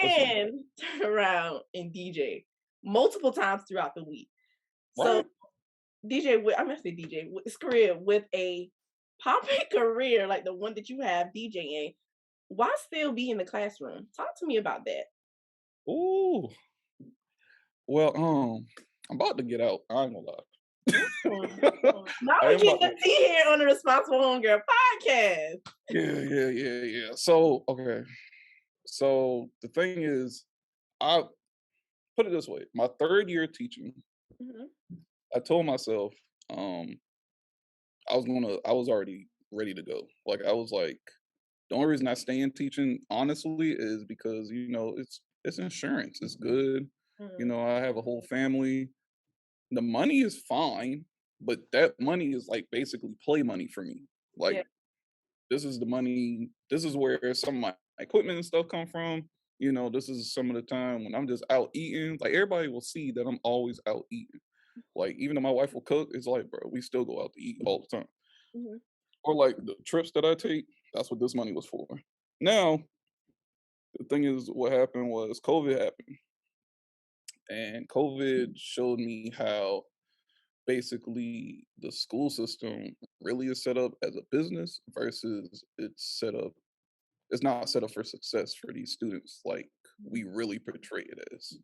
listen, and turn around and DJ multiple times throughout the week. So right? I'm gonna say DJ with this career with a popping career like the one that you have DJing. Why still be in the classroom? Talk to me about that. Ooh. Well, I'm about to get out. I ain't gonna Mm, lie. mm. Now I we am getting about the to. tea here on the Responsible Homegirl Podcast. Yeah, yeah, yeah, yeah. So, okay. So the thing is, I put it this way: my third year teaching, Mhm. I told myself, um, I was already ready to go. Like I was like, the only reason I stay in teaching, honestly, is because it's insurance. It's good. Mhm. I have a whole family. The money is fine, but that money is like basically play money for me. Yeah, Like this is the money. This is where some of my equipment and stuff come from. This is some of the time when I'm just out eating. Like everybody will see that I'm always out eating. Like even though my wife will cook, it's like, bro, we still go out to eat all the time. mhm. Or like the trips that I take, that's what this money was for. Now, the thing is, what happened was COVID happened, And COVID showed me how basically the school system really is set up as a business versus it's not set up for success for these students like we really portray it as.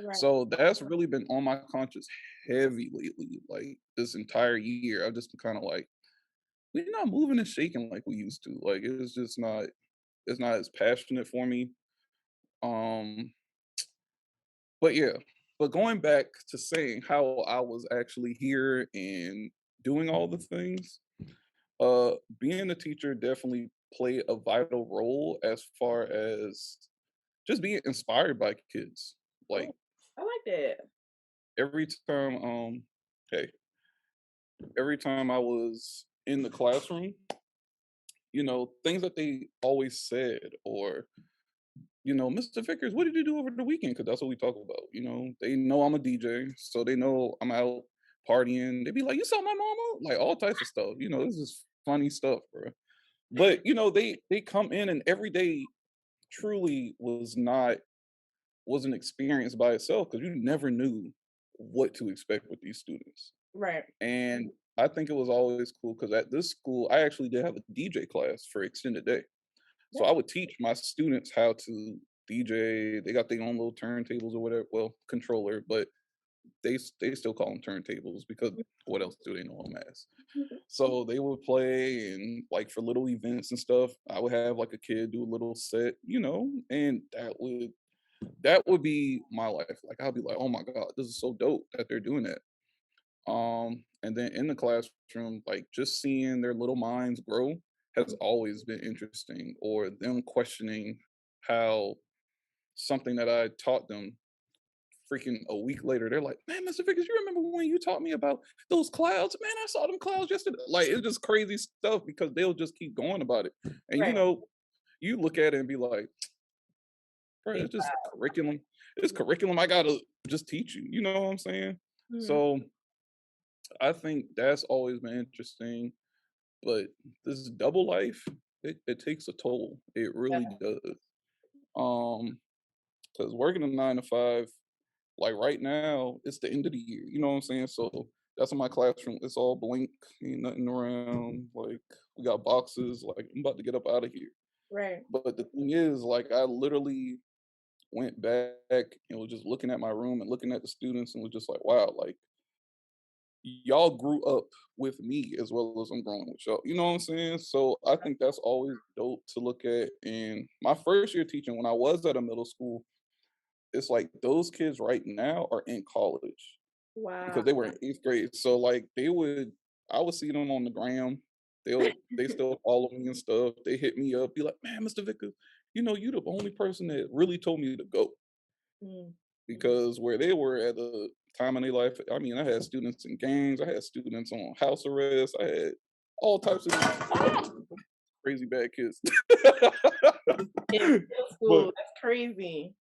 Right. So that's really been on my conscience heavy lately. Like this entire year, I've just been kind of like, we're not moving and shaking like we used to. Like it's just not, it's not as passionate for me. Um, but yeah, but going back to saying how I was actually here and doing all the things, being a teacher definitely played a vital role as far as just being inspired by kids. Like Oh, I like that. every time, hey, every time I was in the classroom, things that they always said, or Mr. Vickers, what did you do over the weekend? Because that's what we talk about. They know I'm a DJ, so they know I'm out partying. They be like, "You saw my mama?" Like all types of stuff. This is funny stuff, bro. But they come in, and every day truly was an experience by itself because you never knew what to expect with these students. Right. And I think it was always cool because at this school, I actually did have a DJ class for extended day. So I That's would teach my students how to DJ. They got their own little turntables or whatever. Well, controller, but they still call them turntables because what else do they know them as? So they would play and like for little events and stuff. I would have like a kid do a little set, and that would be my life. Like I'd be like, oh my god, this is so dope that they're doing that. And then in the classroom, like just seeing their little minds grow has always been interesting, or them questioning how something that I taught them freaking a week later, they're like, man, Mr. Vickers, you remember when you taught me about those clouds? Man, I saw them clouds yesterday. Like it's just crazy stuff because they'll just keep going about it. And right. you look at it and be like, bro, Big it's just vibe. curriculum. It's curriculum. I gotta just teach you. You know what I'm saying? Mhm. So I think that's always been interesting. But this double life, it takes a toll. It really does. Um, because working a 9 to 5, like right now, it's the end of the year. You know what I'm saying? So that's in my classroom. It's all blank, ain't nothing around. Like we got boxes. Like I'm about to get up out of here. Right. But the thing is, like I literally went back and was just looking at my room and looking at the students and was just like, wow, like y'all grew up with me as well as I'm growing with y'all. You know what I'm saying? So I think that's always dope to look at. And my first year teaching, when I was at a middle school, it's like those kids right now are in college Wow. because they were in 8th grade. So like I would see them on the gram. They still follow me and stuff. They hit me up, be like, man, Mr. Vickers, you the only person that really told me to go. Mm. Because where they were at the time in their life, I mean, I had students in gangs, I had students on house arrest, I had all types of crazy bad kids. In middle But school, that's crazy.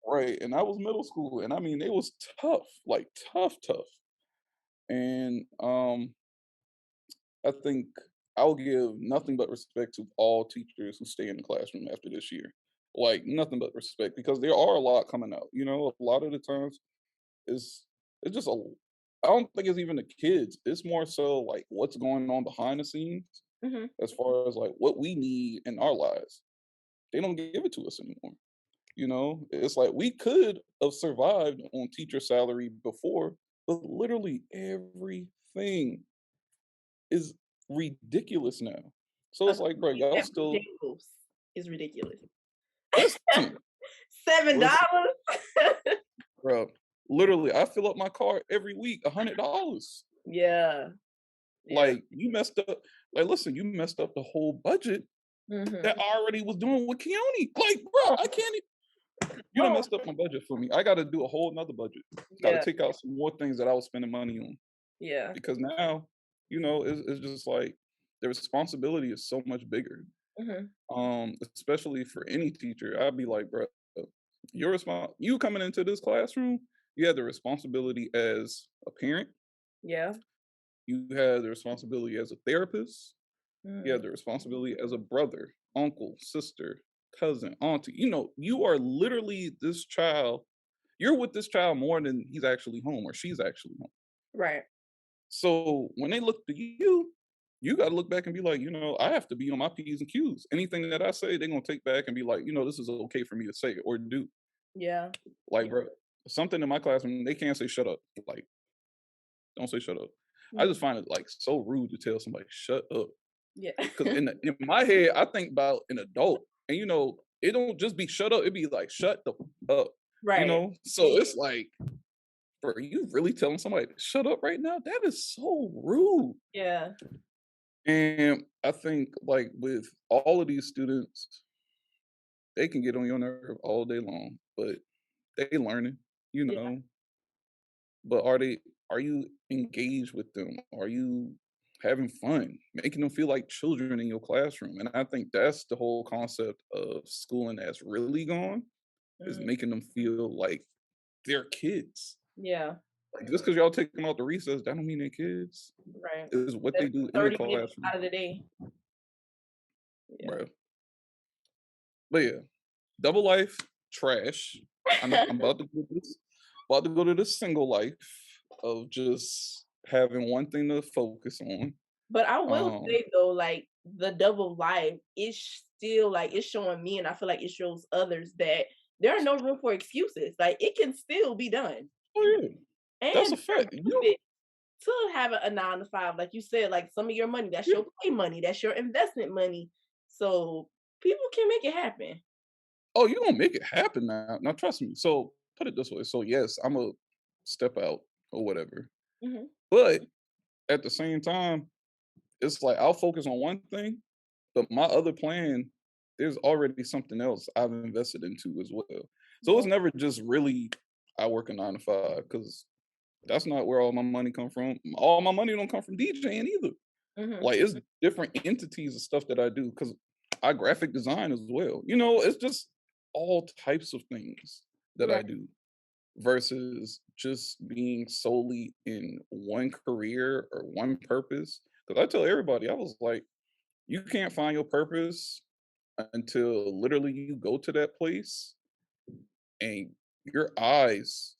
right, and I was middle school, and I mean, they was tough, like tough, tough. And I think I'll give nothing but respect to all teachers who stay in the classroom after this year. Like nothing but respect because there are a lot coming out. A lot of the times it's it's just a I don't think it's even the kids. It's more so like what's going on behind the scenes Mhm. as far as like what we need in our lives. They don't give it to us anymore. It's like we could have survived on teacher salary before, but literally everything is ridiculous now. So A it's like, bro, y'all at still Jacobs is ridiculous. listen, listen, $7? bro. Literally, I fill up my car every week, $100. Yeah. Yeah. Like you messed up. Like, listen, you messed up the whole budget that Mhm. I already was doing with Keone. Like, bro, Oh, I can't. You done oh, messed up my budget for me. I got to do a whole nother budget. Got to yeah. take out some more things that I was spending money on Yeah. because now, it's just like the responsibility is so much bigger. Mhm. Especially for any teacher, I'd be like, bro, you coming into this classroom, you have the responsibility as a parent, Yeah. you have the responsibility as a therapist, you have Mhm. the responsibility as a brother, uncle, sister, cousin, auntie. You are literally this child. you're with this child more than he's actually home or she's actually home. Right. So when they look to you, you got to look back and be like, I have to be on my P's and Q's. Anything that I say, they're going to take back and be like, this is okay for me to say or do. Yeah. Like, bro, something in my classroom, they can't say shut up. Like, don't say shut up. I just Mhm. find it like so rude to tell somebody shut up. Yeah. Because in my head, I think about an adult, and it don't just be shut up. It be like shut the up. Right. So it's like, bro, are you really telling somebody to shut up right now? That is so rude. Yeah. And I think like with all of these students, they can get on your nerve all day long, but they learning, you Yeah. know. But are you engaged with them? Are you having fun, making them feel like children in your classroom? And I think that's the whole concept of schooling that's really gone, is Mhm. making them feel like they're kids. Yeah. Like just because y'all take them out the recess, that don't mean they're kids. Right. Is what they That's do in the 30 minutes classroom, out of the day. Yeah. bro. But yeah, double life, trash. I'm about to go to this single life of just having one thing to focus on. But I will Um, say though, like the double life is still like it's showing me, and I feel like it shows others that there are no room for excuses. Like it can still be done, oh yeah, that's and a fact. they're worth it to have a 9 to 5, like you said. Like some of your money, that's Yeah. your play money, that's your investment money. So people can make it happen. Oh, you gonna make it happen now. Now trust me. So put it this way. So yes, I'm a step out or whatever. Hmm. But at the same time, it's like I'll focus on one thing, but my other plan, there's already something else I've invested into as well. So Yeah. it's never just really I work a 9 to 5 because that's not where all my money come from. All my money don't come from DJing either. Hmm. Like it's different entities of stuff that I do because I graphic design as well. It's just all types of things that I Right. do versus just being solely in one career or one purpose. Because I tell everybody, I was like, you can't find your purpose until literally you go to that place and your eyes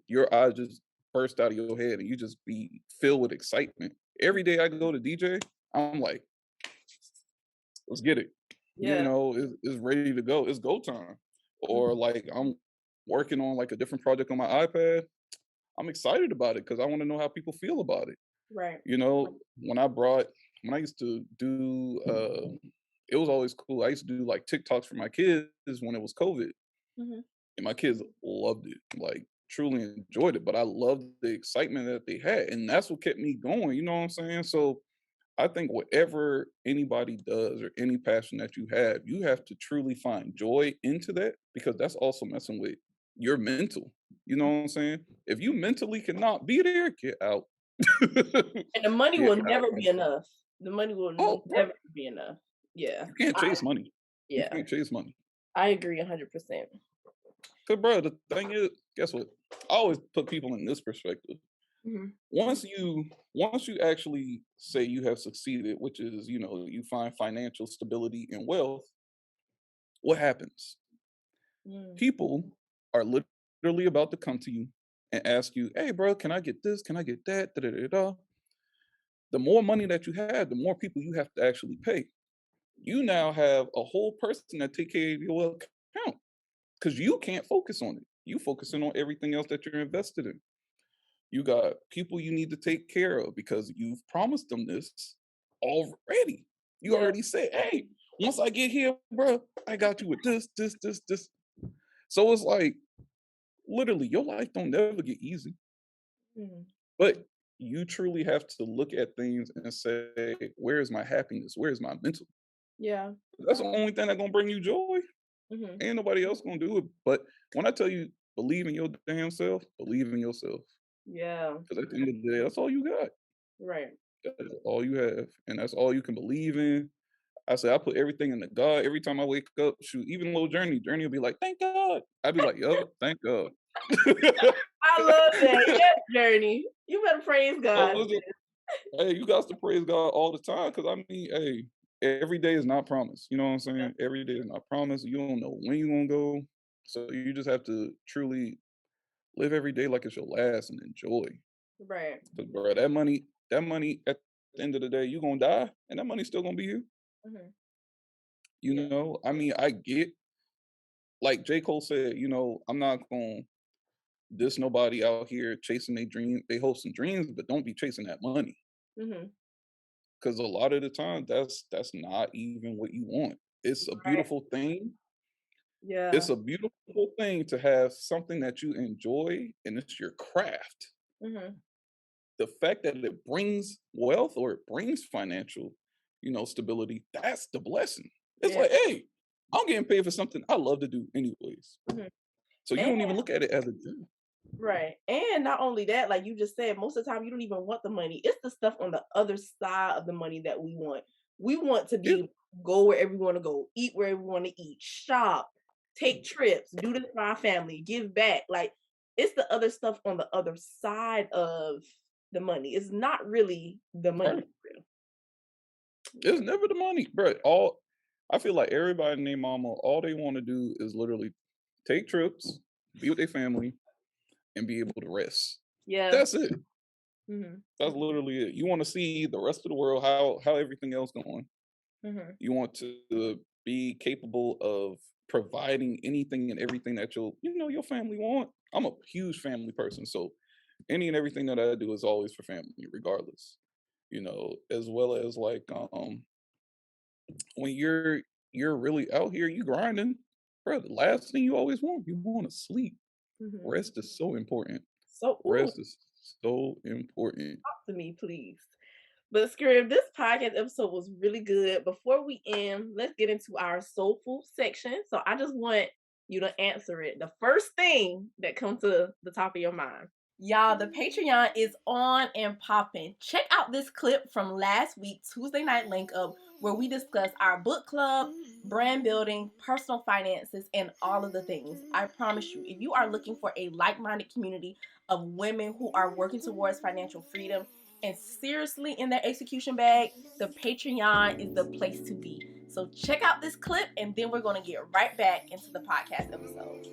your eyes just burst out of your head and you just be filled with excitement. Every day I go to DJ, I'm like, let's get it. Yeah. It's ready to go. It's go time. Mhm. Or like I'm working on like a different project on my iPad. I'm excited about it because I want to know how people feel about it. Right. When I used to do it was always cool. I used to do like TikToks for my kids when it was COVID. Hmm. And my kids loved it, like truly enjoyed it. But I loved the excitement that they had. And that's what kept me going. You know what I'm saying? So I think whatever anybody does or any passion that you have to truly find joy into that because that's also messing with your mental. You know what I'm saying? If you mentally cannot be there, get out. And the money Get will out. never be enough. The money will Oh, bro, never be enough. Yeah. you can't I, chase money. You yeah. can't chase money. I agree 100%. Cause, bro, the thing is, guess what? I always put people in this perspective. Hmm. Once you actually say you have succeeded, which is you find financial stability and wealth, what happens? Mm. People are literally about to come to you and ask you, "Hey, bro, can I get this? Can I get that?" Da, da, da, da. The more money that you have, the more people you have to actually pay. You now have a whole person that take care of your account because you can't focus on it. You focusing on everything else that you're invested in. You got people you need to take care of because you've promised them this already. You Yeah. already said, "Hey, once I get here, bro, I got you with this, this, this, this." So it's like literally your life don't never get easy, Mhm. but you truly have to look at things and say, "Where is my happiness? Where is my mental?" Yeah. That's the only thing that's gonna bring you joy. Hmm. Ain't nobody else gonna do it. But when I tell you believe in your damn self, believe in yourself. Yeah. Because at the end of the day, that's all you got. Right. That is all you have, and that's all you can believe in. I say I put everything in the God. Every time I wake up, shoot, even little Journey will be like, "Thank God." I'd be like, "Yup, thank God." I love that. Yes, Journey. You better praise God. So hey, you got to praise God all the time, because I mean, hey, every day is not promised. You know what I'm saying? Every day is not promised. You don't know when you're gonna go. So you just have to truly live every day like it's your last and enjoy. Right. Because, bro, that money at the end of the day, you gonna die, and that money's still gonna be here. Hmm. You Yeah. know, I mean, I get, like J. Cole said, I'm not gonna diss nobody out here chasing their dream, they hopes and dreams, but don't be chasing that money. Hmm. Because a lot of the time, that's not even what you want. It's a Right. beautiful thing. Yeah. It's a beautiful thing to have something that you enjoy, and it's your craft. Hmm. The fact that it brings wealth or it brings financial, stability, that's the blessing. It's Yeah. like, hey, I'm getting paid for something I love to do anyways. Hmm. So you And don't even look at it as a job. right. And not only that, like you just said, most of the time you don't even want the money. It's the stuff on the other side of the money that we want. We want to Yeah, be go wherever we want to go, eat wherever we want to eat, shop, take trips, do this for our family, give back. Like it's the other stuff on the other side of the money. It's not really the money. right. It's never the money, bro. I feel like everybody and their mama, all they want to do is literally take trips, be with their family, and be able to rest. Yeah. That's it. Hmm. That's literally it. You want to see the rest of the world, how everything else going. Hmm. You want to be capable of providing anything and everything that your family want. I'm a huge family person, so any and everything that I do is always for family, regardless. As well as like when you're really out here, you grinding, bro. The last thing you want to sleep. Hmm. Rest is so important. So, ooh, Rest is so important. talk to me, please. But Scrib, this podcast episode was really good. Before we end, let's get into our soulful section. So I just want you to answer it. The first thing that comes to the top of your mind. Y'all, the Patreon is on and popping. Check out this clip from last week, Tuesday Night Link Up, where we discuss our book club, brand building, personal finances, and all of the things. I promise you, if you are looking for a like-minded community of women who are working towards financial freedom and seriously in their execution bag, the Patreon is the place to be. So check out this clip, and then we're going to get right back into the podcast episode.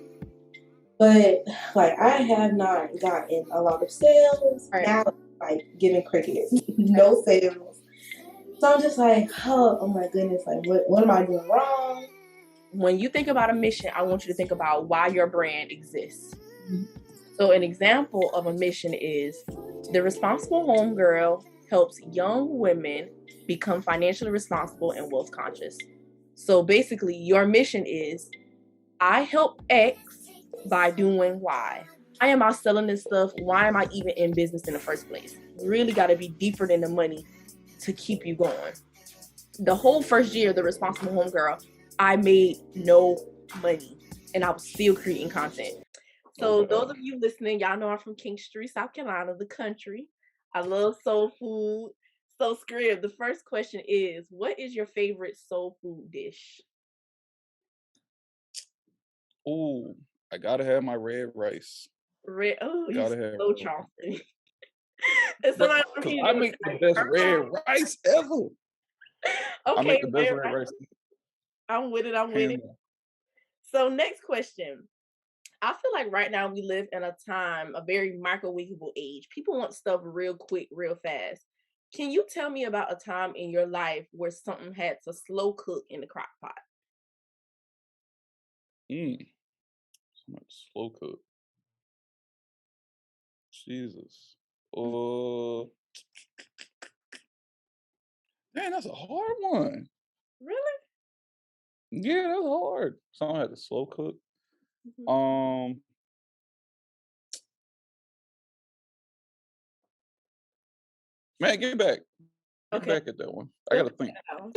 But like I have not gotten a lot of sales. Right. Now like giving crickets. No sales. So I'm just like, oh my goodness, like what am I doing wrong? When you think about a mission, I want you to think about why your brand exists. Mhm. So an example of a mission is the Responsible Homegirl helps young women become financially responsible and wealth conscious. So basically, your mission is I help X by doing Y. Why am I selling this stuff? Why am I even in business in the first place? Really got to be deeper than the money to keep you going. The whole first year, the Responsible Homegirl, I made no money and I was still creating content. So those of you listening, y'all know I'm from Kingstree, South Carolina, the country. I love soul food. So Scrib, the first question is, what is your favorite soul food dish? Ooh, I gotta have my red rice. Red. Oh, you Gotta have so red Charleston. rice. And Bro, somebody from because here I gonna be make the like, best red girl. rice ever. I Okay, make the best red red rice. rice, I'm with it. I'm with hands it. down. So next question. I feel like right now we live in a time, a very microwavable age. People want stuff real quick, real fast. Can you tell me about a time in your life where something had to slow cook in the crock pot? So much slow cook. Jesus. Mm. Man, that's a hard one. Really? Yeah, that's hard. Someone had to slow cook. Mhm. Um, man, get back. Get Okay. back at that one. I Let's gotta think. go.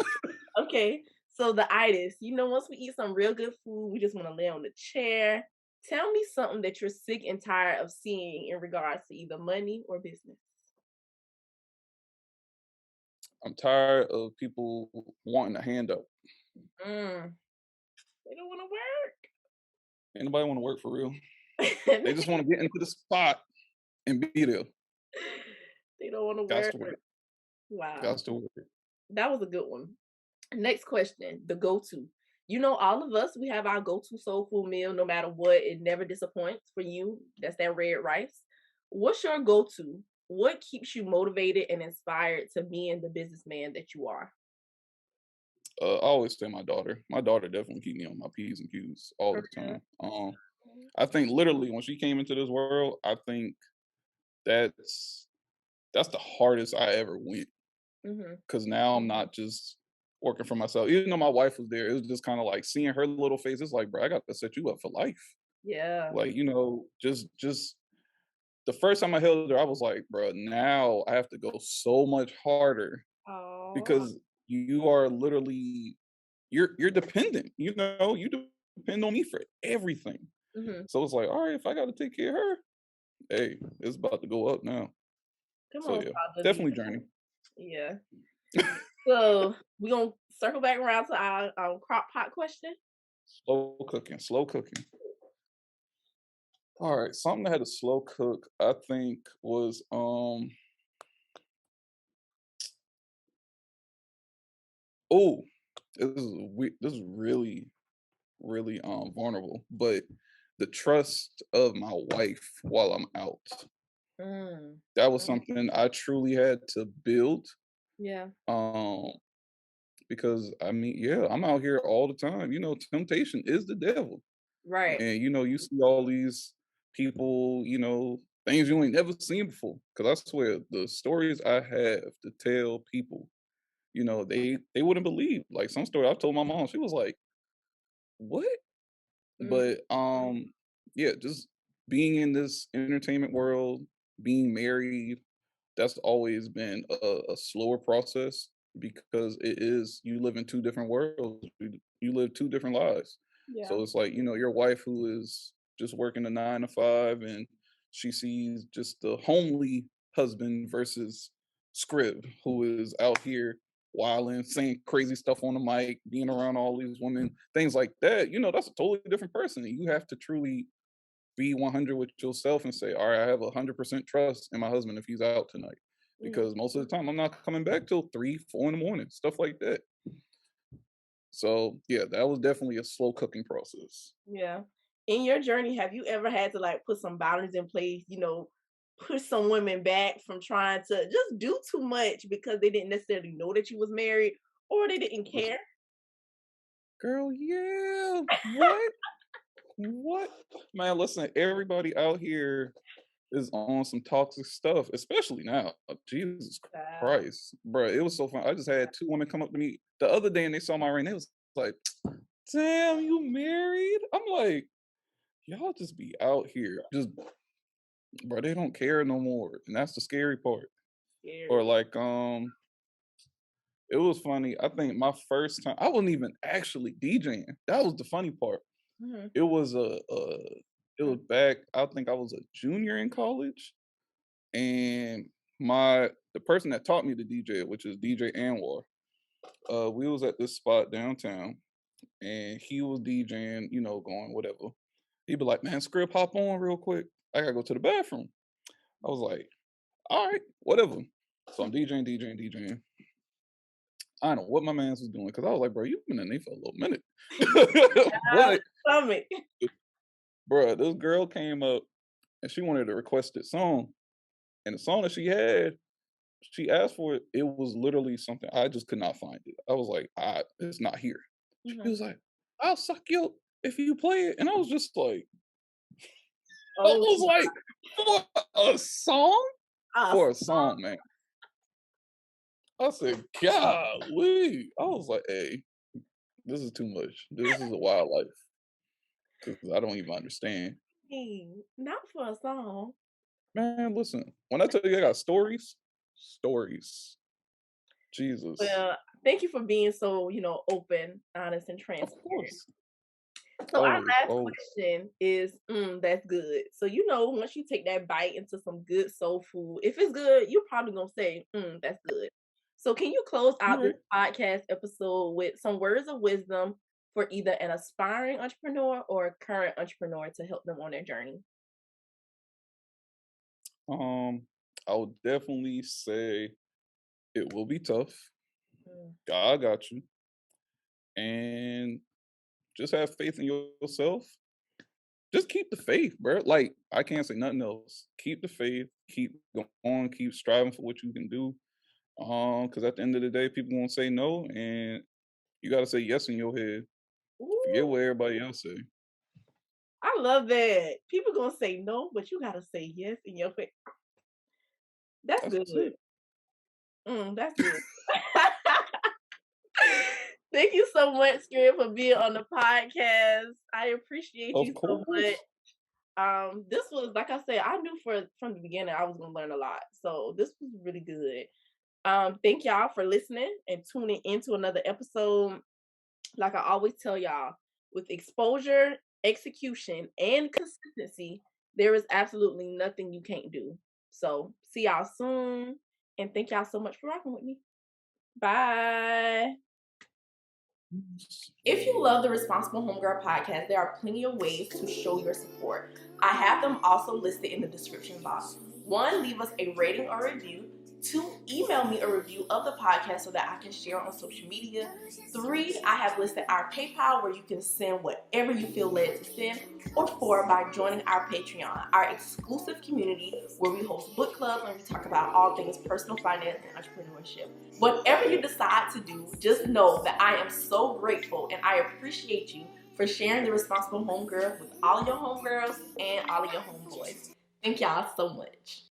Okay. So the itis, once we eat some real good food, we just want to lay on the chair. Tell me something that you're sick and tired of seeing in regards to either money or business. I'm tired of people wanting a handout. Mm, they don't want to Anybody want to work for real? work. They just want to get into the spot and be there. They don't want to Got work. to work. Wow. Got to work. That was a good one. Next question, the go-to. All of us, we have our go-to soul food meal no matter what. It never disappoints. For you, that's that red rice. What's your go-to? What keeps you motivated and inspired to being the businessman that you are? I always say my daughter. My daughter definitely keep me on my P's and Q's all For the real? time. I think literally when she came into this world, I think that's that's the hardest I ever went Mhm. because now I'm not just working for myself. Even though my wife was there, it was just kind of like seeing her little face. It's like, bro, I got to set you up for life. Yeah. Like, just the first time I held her, I was like, bro, now I have to go so much harder Oh. because you are literally you're dependent. You depend on me for everything. Mhm. So it's like, all right, if I got to take care of her, hey, it's about to go up now. Come So on, yeah, Father. definitely journey. Yeah. So we're gonna circle back around to our crock pot question. Slow cooking, slow cooking. All right, something that had a slow cook, I think was oh, this is really really vulnerable, but the trust of my wife while I'm out. Mm. That was something I truly had to build. Yeah. Um, because I mean, yeah, I'm out here all the time. Temptation is the devil. Right. And you see all these people, things you ain't never seen before. Because I swear, the stories I have to tell people, they wouldn't believe. Like some story I told my mom, she was like, "What?" Mm. But yeah, just being in this entertainment world, being married, that's always been a slower process because it is you live in two different worlds. You live two different lives. Yeah. So it's like, your wife who is just working a 9 to 5 and she sees just the homely husband versus SCrib who is out here wilding, saying crazy stuff on the mic, being around all these women, things like that. That's a totally different person. And you have to truly be 100 with yourself and say, all right, I have 100% trust in my husband if he's out tonight. Mm. Because most of the time, I'm not coming back till 3, 4 in the morning, stuff like that. So, yeah, that was definitely a slow cooking process. Yeah. In your journey, have you ever had to like put some boundaries in place, push some women back from trying to just do too much because they didn't necessarily know that you was married or they didn't Listen, care? girl, yeah, what? What? Man, listen, everybody out here is on some toxic stuff, especially now. Jesus Wow. Christ, bro, it was so fun. I just had two women come up to me the other day and they saw my ring. They was like, "Damn, you married?" I'm like, "Y'all just be out here, just bro. They don't care no more, and that's the scary part." Or Scary. like, it was funny. I think my first time, I wasn't even actually DJing. That was the funny part. Mhm. It was it was back. I think I was a junior in college, and the person that taught me to DJ, which is DJ Anwar, we was at this spot downtown, and he was DJing, going whatever. He'd be like, "Man, script, hop on real quick. I gotta go to the bathroom." I was like, "All right, whatever." So I'm DJing, DJing, DJing. I don't know what my man's was doing because I was like, "Bro, you've been in there for a little minute." But Stomach. bro, this girl came up and she wanted a requested song, and the song that she asked for it. It was literally something I just could not find it. I was like, it's not here." She Mhm. was like, "I'll suck you if you play it," and I was just like, I Oh, was like, for a song, us. for a song, man. I said, "Golly," I was like, "Hey, this is too much. This is a wild life because I don't even understand." Not for a song. Man, listen, when I tell you I got stories, stories. Jesus. Well, thank you for being so, open, honest, and Of transparent. course. So our Always, last always. question is, that's good. So once you take that bite into some good soul food, if it's good, you're probably gonna say, that's good. So can you close You out this right. podcast episode with some words of wisdom for either an aspiring entrepreneur or a current entrepreneur to help them on their journey? I would definitely say it will be tough. Mm. God got you. And Just have faith in yourself. Just keep the faith, bro. Like, I can't say nothing else. Keep the faith. Keep going. Keep striving for what you can do. Because at the end of the day, people won't say no, and you gotta say yes in your head. Forget Ooh, what everybody else say. I love that. People gonna say no, but you gotta say yes in your face. That's That's good. it. That's good. Thank you so much, SCrib, for being on the podcast. I appreciate Of you so much. course. This was, like I said, I knew from the beginning I was gonna learn a lot. So this was really good. Thank y'all for listening and tuning into another episode. Like I always tell y'all, with exposure, execution, and consistency, there is absolutely nothing you can't do. So see y'all soon, and thank y'all so much for rocking with me. Bye. If you love the Responsible Homegirl podcast, there are plenty of ways to show your support. I have them also listed in the description box. 1, leave us a rating or review. 2, email me a review of the podcast so that I can share on social media. 3, I have listed our PayPal where you can send whatever you feel led to send. Or 4, by joining our Patreon, our exclusive community where we host book clubs and we talk about all things personal finance and entrepreneurship. Whatever you decide to do, just know that I am so grateful and I appreciate you for sharing the Responsible Homegirl with all of your homegirls and all of your homeboys. Thank y'all so much.